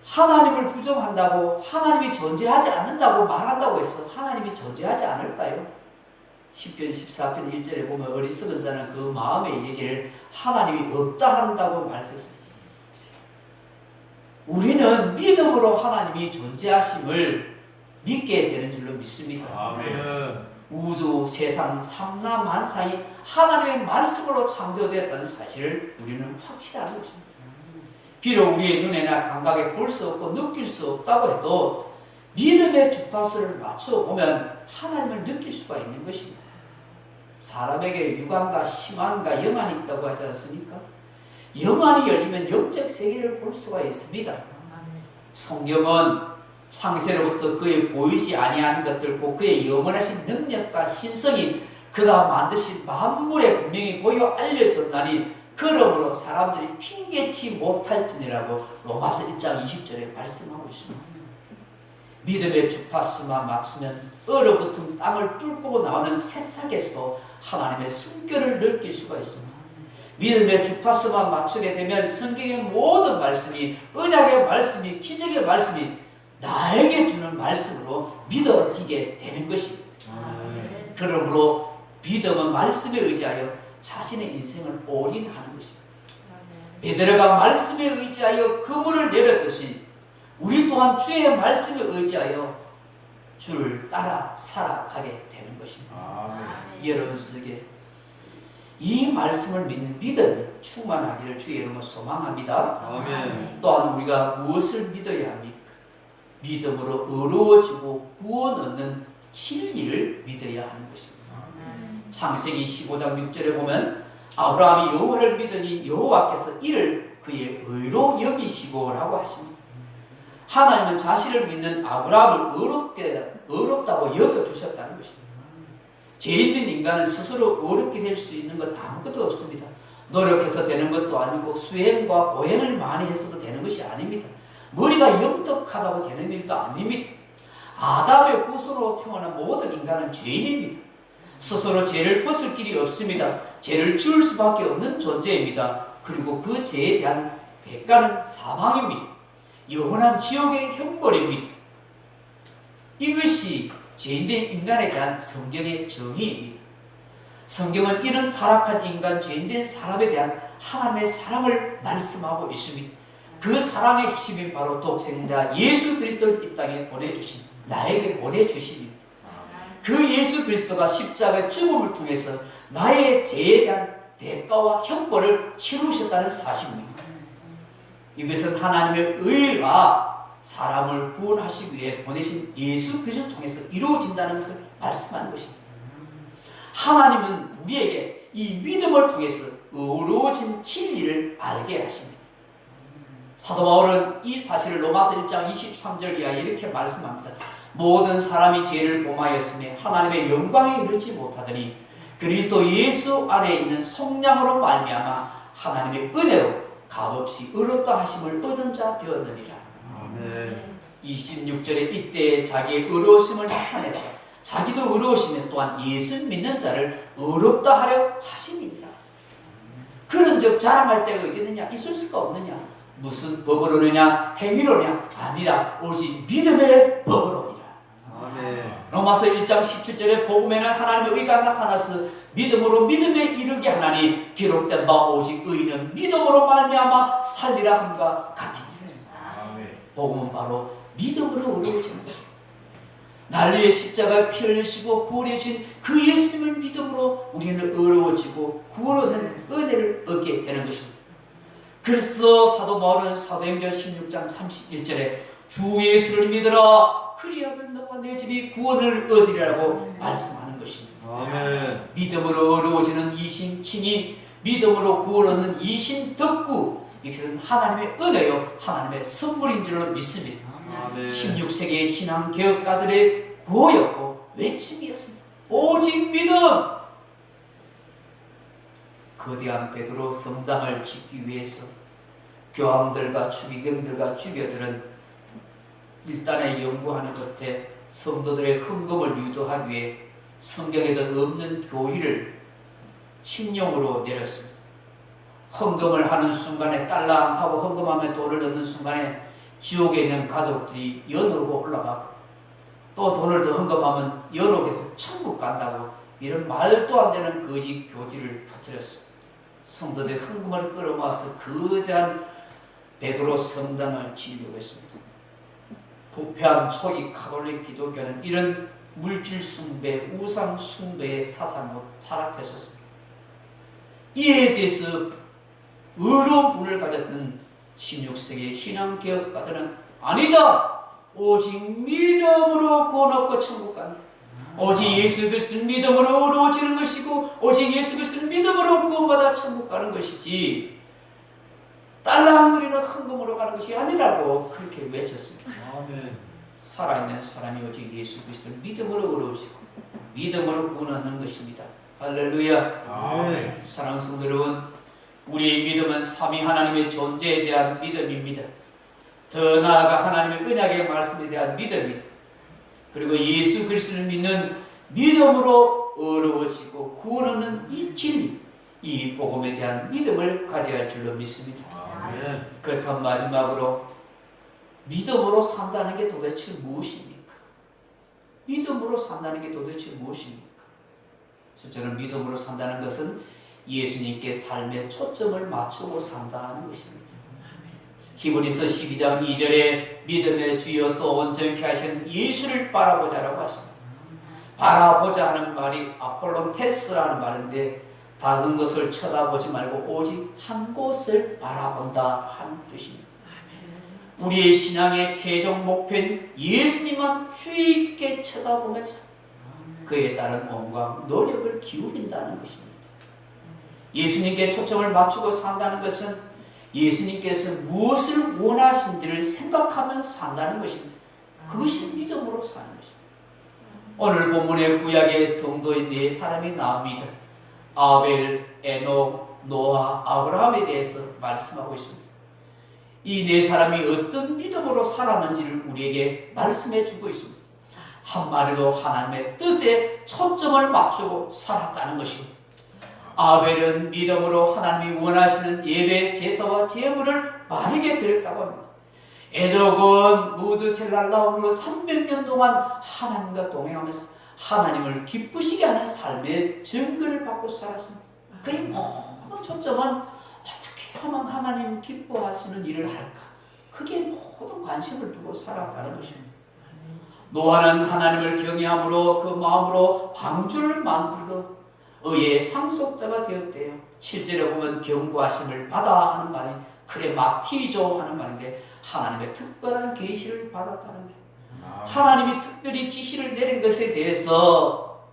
하나님을 부정한다고, 하나님이 존재하지 않는다고 말한다고 해서 하나님이 존재하지 않을까요? 10편 14편 1절에 보면 어리석은 자는 그 마음의 얘기를 하나님이 없다 한다고 말했습니다. 우리는 믿음으로 하나님이 존재하심을 믿게 되는 줄로 믿습니다. 아멘. 우주, 세상, 삼라 만상이 하나님의 말씀으로 창조되었다는 사실을 우리는 확실하는 것입니다. 비록 우리의 눈에나 감각에 볼 수 없고 느낄 수 없다고 해도 믿음의 주파수를 맞춰보면 하나님을 느낄 수가 있는 것입니다. 사람에게 육안과 심안과 영안이 있다고 하지 않습니까? 영안이 열리면 영적 세계를 볼 수가 있습니다. 성경은 창세로부터 그의 보이지 아니하는 것들고 그의 영원하신 능력과 신성이 그가 만드신 만물에 분명히 보여 알려졌나니 그러므로 사람들이 핑계치 못할지니라고 로마서 1장 20절에 말씀하고 있습니다. 믿음의 주파수만 맞추면 얼어붙은 땅을 뚫고 나오는 새싹에서도 하나님의 숨결을 느낄 수가 있습니다. 믿음의 주파수만 맞추게 되면 성경의 모든 말씀이, 언약의 말씀이, 기적의 말씀이 나에게 주는 말씀으로 믿어지게 되는 것입니다. 그러므로 믿음은 말씀에 의지하여 자신의 인생을 올인하는 것입니다. 베드로가 말씀에 의지하여 그물을 내렸듯이 우리 또한 주의 말씀에 의지하여 주를 따라 살아가게 되는 것입니다. 여러분 속에 이 말씀을 믿는 믿음이 충만하기를 주의 이름으로 소망합니다. 아멘. 또한 우리가 무엇을 믿어야 합니까? 믿음으로 의로워지고 구원 얻는 진리를 믿어야 하는 것입니다. 창세기 15장 6절에 보면 아브라함이 여호와를 믿으니 여호와께서 이를 그의 의로 여기시고라고 하십니다. 하나님은 자신을 믿는 아브라함을 의롭다고 여겨주셨다는 것입니다. 죄 있는 인간은 스스로 의롭게 될 수 있는 것 아무것도 없습니다. 노력해서 되는 것도 아니고 수행과 고행을 많이 해서도 되는 것이 아닙니다. 머리가 영특하다고 되는 일도 아닙니다. 아담의 후손으로 태어난 모든 인간은 죄인입니다. 스스로 죄를 벗을 길이 없습니다. 죄를 지을 수밖에 없는 존재입니다. 그리고 그 죄에 대한 대가는 사망입니다. 영원한 지옥의 형벌입니다. 이것이 죄인된 인간에 대한 성경의 정의입니다. 성경은 이런 타락한 인간, 죄인된 사람에 대한 하나님의 사랑을 말씀하고 있습니다. 그 사랑의 핵심이 바로 독생자 예수 그리스도를 이 땅에 보내주신, 나에게 보내주십니다. 그 예수 그리스도가 십자가의 죽음을 통해서 나의 죄에 대한 대가와 형벌을 치르셨다는 사실입니다. 이것은 하나님의 의가 사람을 구원하시기 위해 보내신 예수 그리스도를 통해서 이루어진다는 것을 말씀하는 것입니다. 하나님은 우리에게 이 믿음을 통해서 의로워진 진리를 알게 하십니다. 사도 바울은 이 사실을 로마서 1장 23절 이하에 이렇게 말씀합니다. 모든 사람이 죄를 범하였으며 하나님의 영광에 이르지 못하더니 그리스도 예수 안에 있는 속량으로 말미암아 하나님의 은혜로 값없이 의롭다 하심을 얻은 자 되었느니라. 아멘. 26절에 이때 자기의 의로우심을 나타내서 자기도 의로우시며 또한 예수 믿는 자를 의롭다 하려 하심이니라. 그런즉 자랑할 때가 어디 있느냐? 있을 수가 없느냐? 무슨 법으로느냐? 행위로냐? 아니라 오직 믿음의 법으로니라. 아멘. 로마서 1장 17절에 복음에는 하나님의 의가 나타나서 믿음으로 믿음에 이르게 하나니 기록된 바 오직 의인은 믿음으로 말미암아 살리라 함과 같으니라. 복음은 바로 믿음으로 의로워지는 것입니다. 난리의 십자가에 피 흘리시고 구원해 주신 그 예수님을 믿음으로 우리는 의로워지고 구원 얻는 은혜를 얻게 되는 것입니다. 그래서 사도 바울은 사도행전 16장 31절에 주 예수를 믿으라 그리하면 너와 내 집이 구원을 얻으리라고 말씀하는 것입니다. 아멘. 믿음으로 어려워지는 이신칭의, 믿음으로 구원 얻는 이신덕구, 이것은 하나님의 은혜요 하나님의 선물인 줄로 믿습니다. 아멘. 16세기의 신앙개혁가들의 구호였고 외침이었습니다. 오직 믿음! 거대한 베드로 성당을 짓기 위해서 교황들과 추기경들과 주교들은 일단의 연구하는 끝에 성도들의 헌금을 유도하기 위해 성경에도 없는 교리를 칙령으로 내렸습니다. 헌금을 하는 순간에 딸랑하고 헌금하면 돈을 얻는 순간에 지옥에 있는 가족들이 연옥으로 올라가고 또 돈을 더 헌금하면 연옥에서 천국 간다고 이런 말도 안 되는 거짓 교리를 퍼뜨렸습니다. 성도들의 헌금을 끌어모아서 거대한 베드로 성당을 지으려고 했습니다. 부패한 초기 가톨릭 기독교는 이런 물질 숭배, 우상 숭배의 사상으로 타락했었습니다. 이에 대해서 의로운 분을 가졌던 16세기의 신앙개혁가들은 아니다! 오직 믿음으로 구원 얻고 천국 간다. 오직 예수 그리스도를 믿음으로 의로워지는 것이고 오직 예수 그리스도를 믿음으로 구원받아 천국 가는 것이지 딸랑거리는 헌금으로 가는 것이 아니라고 그렇게 외쳤습니다. 아멘. 살아있는 사람이 오직 예수 그리스도를 믿음으로 의로우시고 믿음으로 구원 얻는 것입니다. 할렐루야. 아멘. 사랑하는 성도 여러분, 우리의 믿음은 삼위 하나님의 존재에 대한 믿음입니다. 더 나아가 하나님의 언약의 말씀에 대한 믿음입니다. 그리고 예수 그리스도를 믿는 믿음으로 어려워지고 구원 얻는 이 진리, 이 복음에 대한 믿음을 가져야 할 줄로 믿습니다. 아멘. 그렇다면 마지막으로 믿음으로 산다는 게 도대체 무엇입니까? 믿음으로 산다는 게 도대체 무엇입니까? 저는 믿음으로 산다는 것은 예수님께 삶의 초점을 맞추고 산다는 것입니다. 히브리서 12장 2절에 믿음의 주여 또 온전케 하시는 예수를 바라보자라고 하십니다. 바라보자 하는 말이 아폴론테스라는 말인데 다른 것을 쳐다보지 말고 오직 한 곳을 바라본다 하는 뜻입니다. 우리의 신앙의 최종 목표인 예수님만 주의 깊게 쳐다보면서 그에 따른 온갖 노력을 기울인다는 것입니다. 예수님께 초점을 맞추고 산다는 것은 예수님께서 무엇을 원하신지를 생각하며 산다는 것입니다. 그것이 믿음으로 사는 것입니다. 오늘 본문의 구약의 성도인 네 사람이 나옵니다. 아벨, 에녹, 노아, 아브라함에 대해서 말씀하고 있습니다. 이 네 사람이 어떤 믿음으로 살았는지를 우리에게 말씀해 주고 있습니다. 한마디로 하나님의 뜻에 초점을 맞추고 살았다는 것입니다. 아벨은 믿음으로 하나님이 원하시는 예배, 제사와 제물을 바르게 드렸다고 합니다. 에녹은 무드셀랄라움으로 300년 동안 하나님과 동행하면서 하나님을 기쁘시게 하는 삶의 증거를 받고 살았습니다. 그의 모든 초점은 어떻게 하면 하나님 기뻐하시는 일을 할까? 그게 모든 관심을 두고 살았다는 것입니다. 노아는 하나님을 경외함으로 그 마음으로 방주를 만들고 의의 상속자가 되었대요. 실제로 보면 경고하심을 받아 하는 말이 그래 마티조 하는 말인데 하나님의 특별한 계시를 받았다는 거예요. 하나님이 특별히 지시를 내린 것에 대해서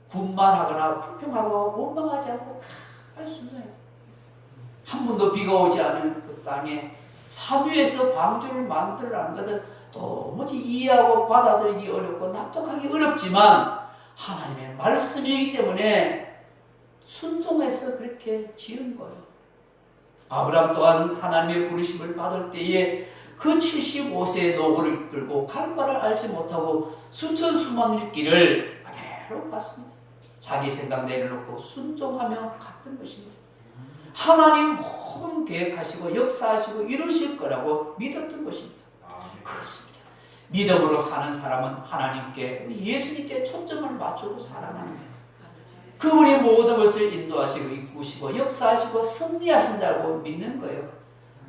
군만하거나 불평하고 원망하지 않고 잘 순종해요. 한 번도 비가 오지 않은 그 땅에 사유에서 방주를 만들라는 것은 도무지 이해하고 받아들이기 어렵고 납득하기 어렵지만 하나님의 말씀이기 때문에 순종해서 그렇게 지은 거예요. 아브라함 또한 하나님의 부르심을 받을 때에 그 75세의 노고를 끌고 갈 바를 알지 못하고 수천 수만 길을 그대로 갔습니다. 자기 생각 내려놓고 순종하며 갔던 것입니다. 하나님 모든 계획하시고 역사하시고 이루실 거라고 믿었던 것입니다. 그렇습니다. 믿음으로 사는 사람은 하나님께 예수님께 초점을 맞추고 살아가는 거예요. 그분이 모든 것을 인도하시고 이끄시고 역사하시고 섭리하신다고 믿는 거예요.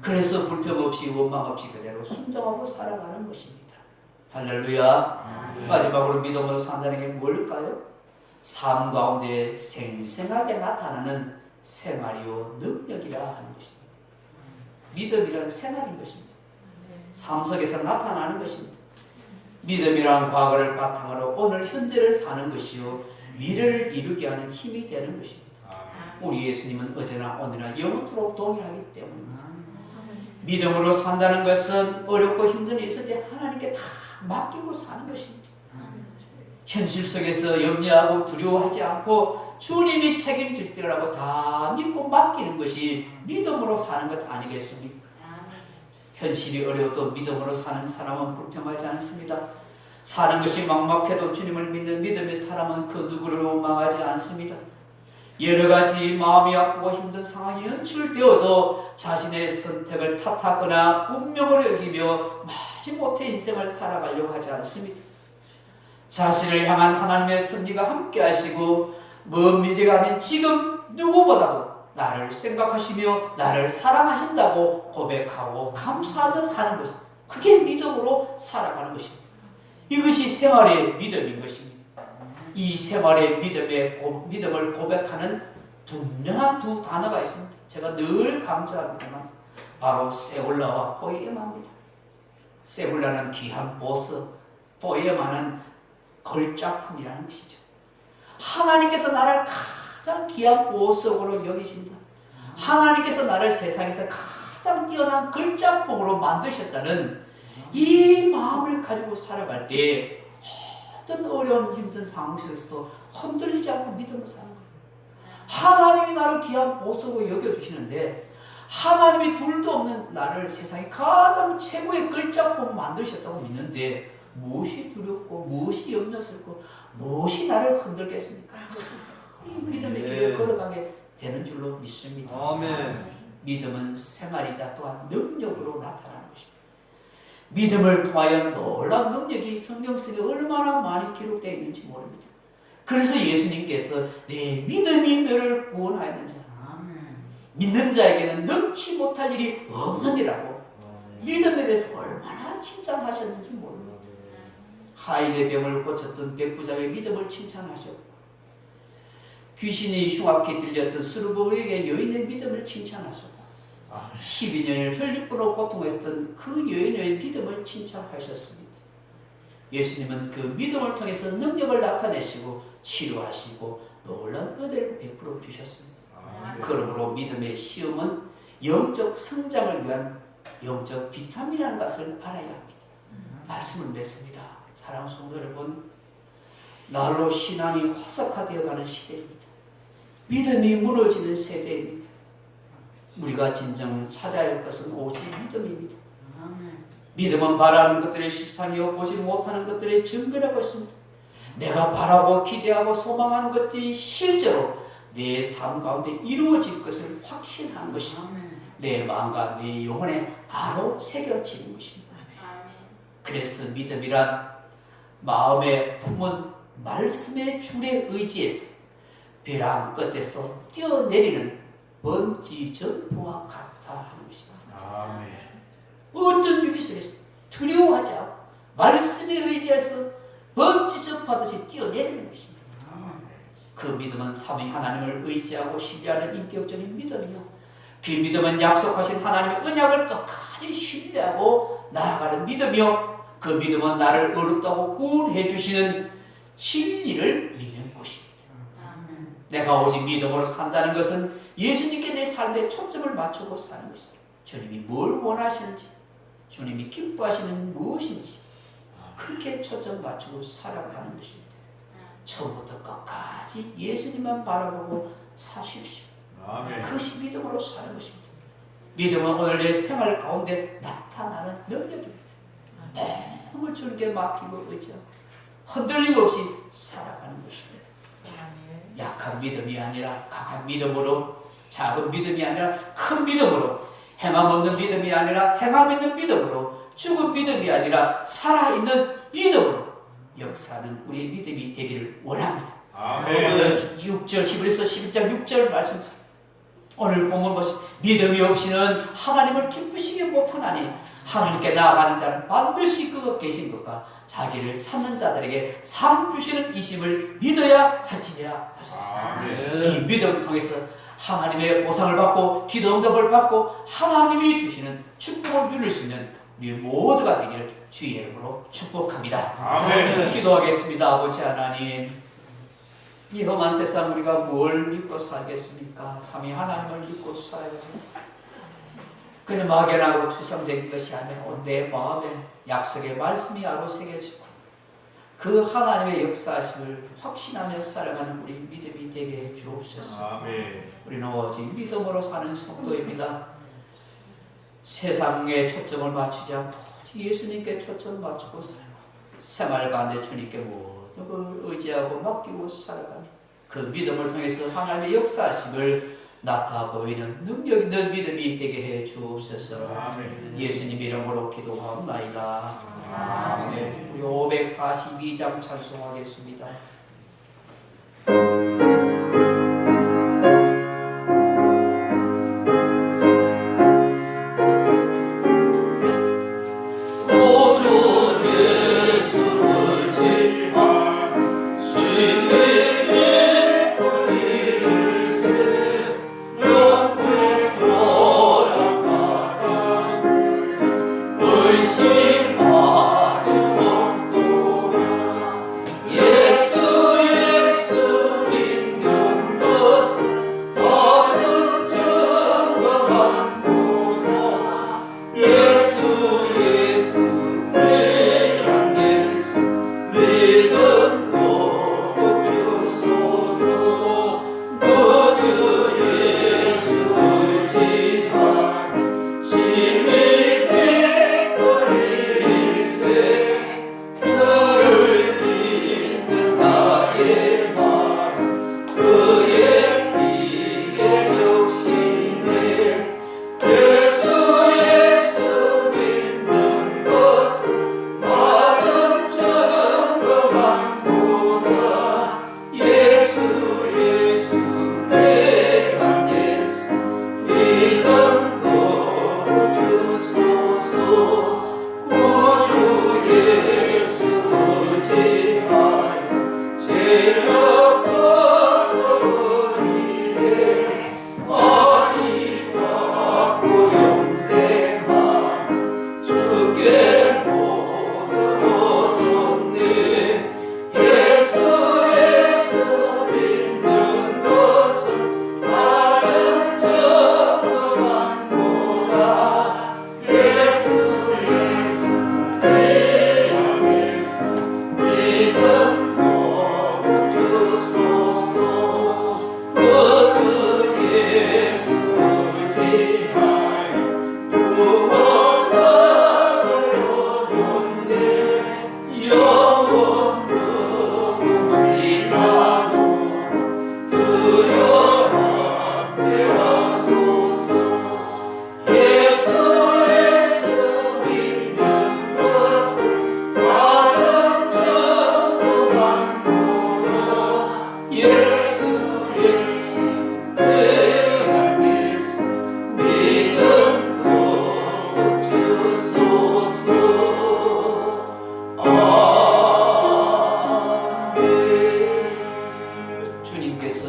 그래서 불평 없이 원망 없이 그대로 순종하고 살아가는 것입니다. 할렐루야. 마지막으로 믿음으로 산다는 게 뭘까요? 삶 가운데 생생하게 나타나는 생활이요 능력이라 하는 것입니다. 믿음이라는 생활인 것입니다. 삶 속에서 나타나는 것입니다. 믿음이란 과거를 바탕으로 오늘 현재를 사는 것이요 미래를 이루게 하는 힘이 되는 것입니다. 우리 예수님은 어제나 오늘나 영원토록 동일하기 때문입니다. 믿음으로 산다는 것은 어렵고 힘든 일이 있을 때 하나님께 다 맡기고 사는 것입니다. 현실 속에서 염려하고 두려워하지 않고 주님이 책임질 때라고 다 믿고 맡기는 것이 믿음으로 사는 것 아니겠습니까? 현실이 어려워도 믿음으로 사는 사람은 불평하지 않습니다. 사는 것이 막막해도 주님을 믿는 믿음의 사람은 그 누구를 원망하지 않습니다. 여러 가지 마음이 아프고 힘든 상황이 연출되어도 자신의 선택을 탓하거나 운명으로 여기며 마지못해 인생을 살아가려고 하지 않습니다. 자신을 향한 하나님의 섭리가 함께 하시고 먼 미래가 아닌 지금 누구보다도 나를 생각하시며 나를 사랑하신다고 고백하고 감사하며 사는 것, 그게 믿음으로 살아가는 것입니다. 이것이 생활의 믿음인 것입니다. 이 생활의 믿음을 고백하는 분명한 두 단어가 있습니다. 제가 늘 강조합니다만 바로 세울라와 포에마입니다. 세울라는 귀한 보석, 포에마는 걸작품이라는 것이죠. 하나님께서 나를 가장 귀한 보석으로 여기십니다. 하나님께서 나를 세상에서 가장 뛰어난 걸작품으로 만드셨다는 이 마음을 가지고 살아갈 때 어떤 어려운 힘든 상황 속에서도 흔들리지 않고 믿음으로 사는 거예요. 하나님이 나를 귀한 보석으로 여겨주시는데 하나님이 둘도 없는 나를 세상에 가장 최고의 걸작품으로 만드셨다고 믿는데 무엇이 두렵고 무엇이 염려스럽고 무엇이 나를 흔들겠습니까? 믿음의 길을 걸어가게 되는 줄로 믿습니다. 아멘. 믿음은 생활이자 또한 능력으로 나타나는 것입니다. 믿음을 통하여 놀라운 능력이 성경 속에 얼마나 많이 기록되어 있는지 모릅니다. 그래서 예수님께서 내 믿음이 너를 구원하였느냐, 믿는 자에게는 능치 못할 일이 없느니라고 믿음에 대해서 얼마나 칭찬하셨는지 모릅니다. 하인의 병을 고쳤던 백부장의 믿음을 칭찬하셨고 귀신이 흉악히 들렸던 수르보에게 여인의 믿음을 칭찬하셨고 12년을 혈육으로 고통했던 그 여인의 믿음을 칭찬하셨습니다. 예수님은 그 믿음을 통해서 능력을 나타내시고 치료하시고 놀라운 은혜를 베풀어 주셨습니다. 그러므로 믿음의 시험은 영적 성장을 위한 영적 비타민이라는 것을 알아야 합니다. 말씀을 맺습니다. 사랑하는 성도 여러분, 날로 신앙이 화석화되어가는 시대입니다. 믿음이 무너지는 세대입니다. 우리가 진정 찾아야 할 것은 오직 믿음입니다. 믿음은 바라는 것들의 실상이요 보지 못하는 것들의 증거라고 했습니다. 내가 바라고 기대하고 소망하는 것들이 실제로 내 삶 가운데 이루어질 것을 확신하는 것입니다. 내 마음과 내 영혼에 아로 새겨지는 것입니다. 그래서 믿음이란 마음에 품은 말씀의 줄에 의지해서 벼랑 끝에서 뛰어내리는 먼지 점포와 같다는 것입니다. 아멘. 어떤 위기 속에서 두려워하지 않고 말씀에 의지해서 먼지 점포하듯이 뛰어내리는 것입니다. 그 믿음은 삼위 하나님을 의지하고 신뢰하는 인격적인 믿음이요, 그 믿음은 약속하신 하나님의 언약을 끝까지 신뢰하고 나아가는 믿음이요, 그 믿음은 나를 의롭다고 구원해 주시는 진리를 믿는 것입니다. 내가 오직 믿음으로 산다는 것은 예수님께 내 삶에 초점을 맞추고 사는 것입니다. 주님이 뭘 원하시는지, 주님이 기뻐하시는 무엇인지 그렇게 초점 맞추고 살아가는 것입니다. 처음부터 끝까지 예수님만 바라보고 사십시오. 아멘. 그것이 믿음으로 사는 것입니다. 믿음은 오늘 내 생활 가운데 나타나는 능력입니다. 내 힘을 주님께 맡기고 의지하고 흔들림 없이 살아가는 것입니다. 약한 믿음이 아니라 강한 믿음으로, 작은 믿음이 아니라 큰 믿음으로, 행함 없는 믿음이 아니라 행함 있는 믿음으로, 죽은 믿음이 아니라 살아있는 믿음으로 역사하는 우리의 믿음이 되기를 원합니다. 아멘. 6절 히브리서 11장 6절 말씀처럼 오늘 본문 보시면 믿음이 없이는 하나님을 기쁘시게 못하나니 하나님께 나아가는 자는 반드시 그가 계신 것과 자기를 찾는 자들에게 상 주시는 이심을 믿어야 할지니라 하셨습니다. 이 믿음을 통해서 하나님의 보상을 받고 기도 응답을 받고 하나님이 주시는 축복을 누릴 수 있는 우리 모두가 되기를 주의 이름으로 축복합니다. 아멘. 기도하겠습니다. 아버지 하나님, 이 험한 세상 우리가 뭘 믿고 살겠습니까? 삼위 하나님을 믿고 살아야 됩니다. 그냥 막연하고 추상적인 것이 아니라 내 마음에 약속의 말씀이 아로새겨지고 그 하나님의 역사하심을 확신하며 살아가는 우리 믿음이 되게 해 주옵소서. 아멘. 우리는 오직 믿음으로 사는 성도입니다. 세상에 초점을 맞추지 않고 예수님께 초점 맞추고 살고 생활 가운데 주님께 모든 걸 의지하고 맡기고 살아가는 그 믿음을 통해서 하나님의 역사하심을 나타 보이는 능력 있는 믿음이 되게 해 주옵소서. 아멘. 예수님 이름으로 기도하옵나이다. 아멘. 우리 542장 찬송하겠습니다. 예수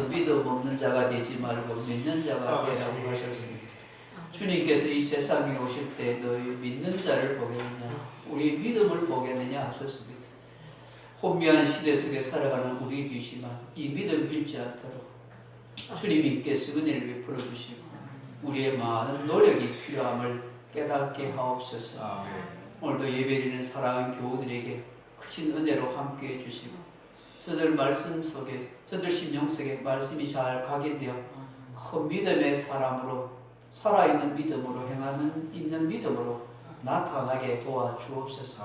주님께서 믿음 없는 자가 되지 말고 믿는 자가 되라고 하셨습니다. 주님께서 이 세상에 오실 때 너희 믿는 자를 보겠느냐 우리 믿음을 보겠느냐 하셨습니다. 혼미한 시대 속에 살아가는 우리 되지만 이 믿음 잃지 않도록 주님께서 은혜를 베풀어 주시고 우리의 많은 노력이 필요함을 깨닫게 하옵소서. 오늘도 예배드리는 사랑하는 교우들에게 크신 은혜로 함께해 주시고 저들 말씀 속에 저들 심령 속에 말씀이 잘 각인되어 큰 믿음의 사람으로 살아있는 믿음으로 행하는 있는 믿음으로 나타나게 도와주옵소서.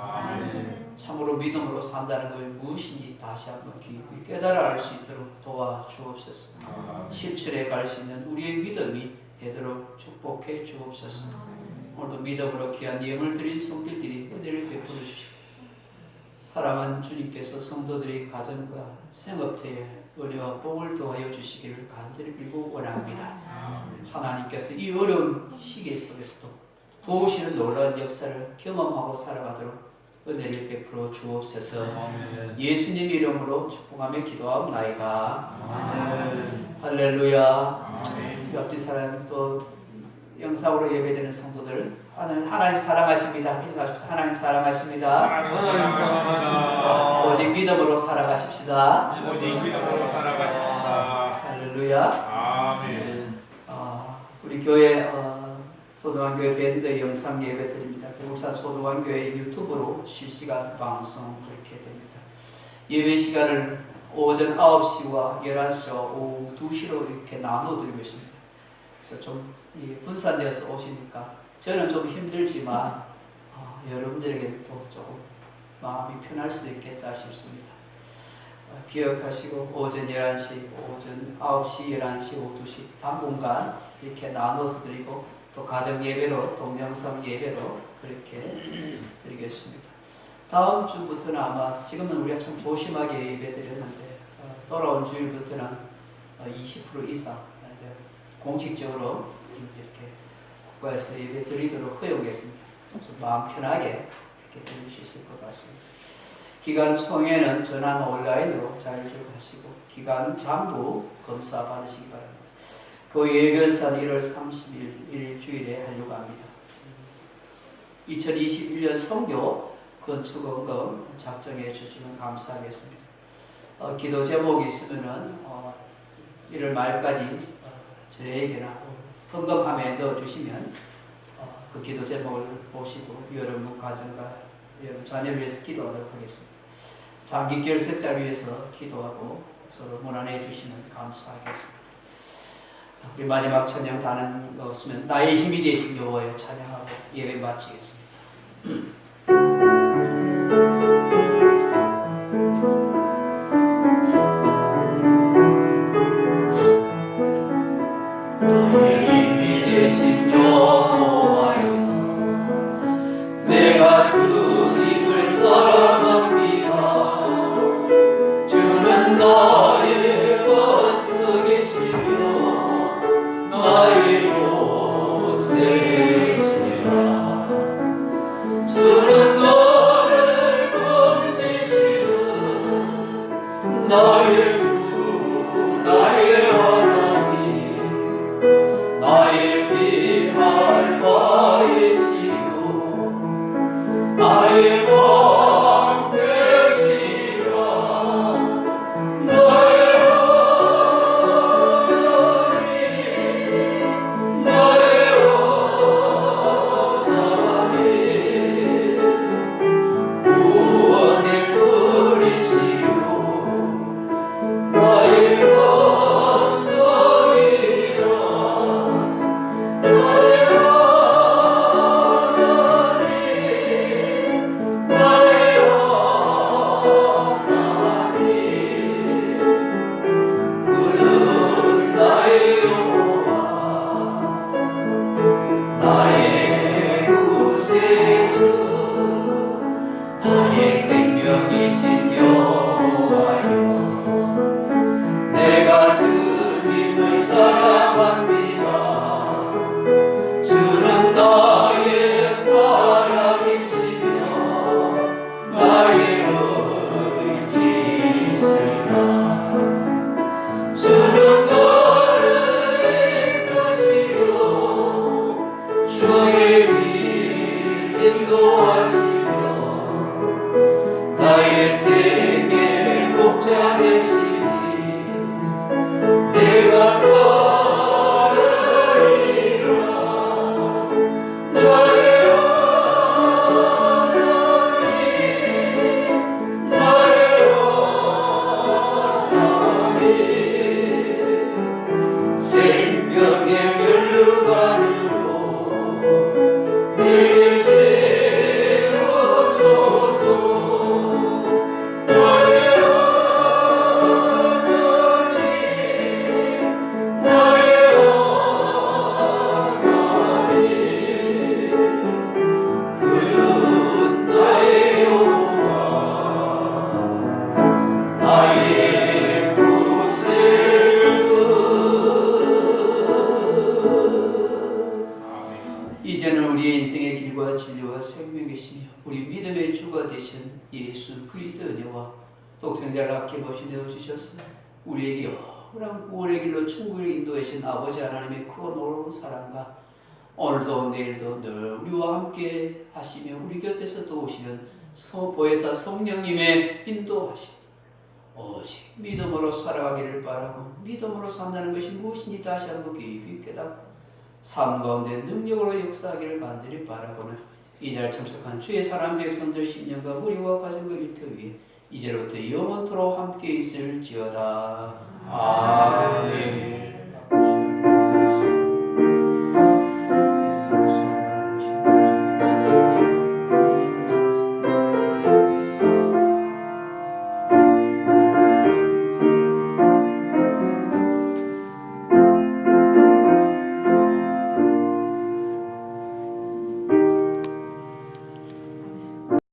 참으로 믿음으로 산다는 것이 무엇인지 다시 한번 깊이 깨달아 알 수 있도록 도와주옵소서. 실천해 갈 수 있는 우리의 믿음이 되도록 축복해 주옵소서. 오늘도 믿음으로 귀한 예물 드린 손길들이 은혜를 베풀어 주시고 사랑하는 주님께서 성도들의 가정과 생업터에 은혜와 복을 더하여 주시기를 간절히 빌고 원합니다. 하나님께서 이 어려운 시기 속에서도 도우시는 놀라운 역사를 경험하고 살아가도록 은혜를 베풀어 주옵소서. 예수님 이름으로 축복하며 기도하옵나이다. 할렐루야. 우리 앞뒤 사랑 또 영상으로 예배되는 성도들 하나님 사랑하십니다. 하나님 사랑하십니다. 오직 믿음으로 살아가십시다. 할렐루야. 아멘. 우리 교회 소도관교회 밴드 영상 예배 드립니다. 부산 소도관교회 유튜브로 실시간 방송 그렇게 됩니다. 예배 시간을 오전 9시와 11시와 오후 2시로 이렇게 나눠 드리고 있습니다. 그래서 좀 분산되어서 오시니까 저는 좀 힘들지만 여러분들에게 또 조금 마음이 편할 수 있겠다 싶습니다. 기억하시고 오전 11시, 오전 9시, 11시, 오후 2시 당분간 이렇게 나눠서 드리고 또 가정 예배로 동영상 예배로 그렇게 드리겠습니다. 다음 주부터는 아마 지금은 우리가 참 조심하게 예배 드렸는데 돌아온 주일부터는 20% 이상 공식적으로 이렇게 국가에서 예배 드리도록 허용했습니다. 그래서 마음 편하게 그렇게 드릴 수 있을 것 같습니다. 기간 총회는 전화나 온라인으로 자율적으로 하시고 기간 장부 검사 받으시기 바랍니다. 그 예결사는 1월 30일 일주일에 하려고 합니다. 2021년 선교 건축원금 작성해 주시면 감사하겠습니다. 기도 제목이 있으면은 1월 말까지 저에게나 헌금함에 넣어주시면 그 기도 제목을 보시고 여러분 가정과 여러분 자녀를 위해서 기도하도록 하겠습니다. 장기 결석자 위해서 기도하고 서로 문안해 주시면 감사하겠습니다. 우리 마지막 찬양 다는 없으면 나의 힘이 되신 여호와여 찬양하고 예배 마치겠습니다. 나의 힘이 되신 여호와여 내가 주님을 사랑합니다. 주는 나의 반석이시며 나의 요새시라. 되신 예수 그리스도의 은혜와 독생자를 아낌없이 내어주셔서 우리에게 영원한 구원의 길로 천국에 인도하신 아버지 하나님의 크고 놀라운 사랑과 오늘도 내일도 늘 우리와 함께 하시며 우리 곁에서 도우시는 보혜사 성령님의 인도하심, 오직 믿음으로 살아가기를 바라고 믿음으로 산다는 것이 무엇인지 다시 한번 깊이 깨닫고 삶 가운데 능력으로 역사하기를 간절히 바라보는 이 자리에 참석한 주의 사람 백성들 10년과 우리와 가정과 일터 위에 이제부터 영원토록 함께 있을지어다. 아멘.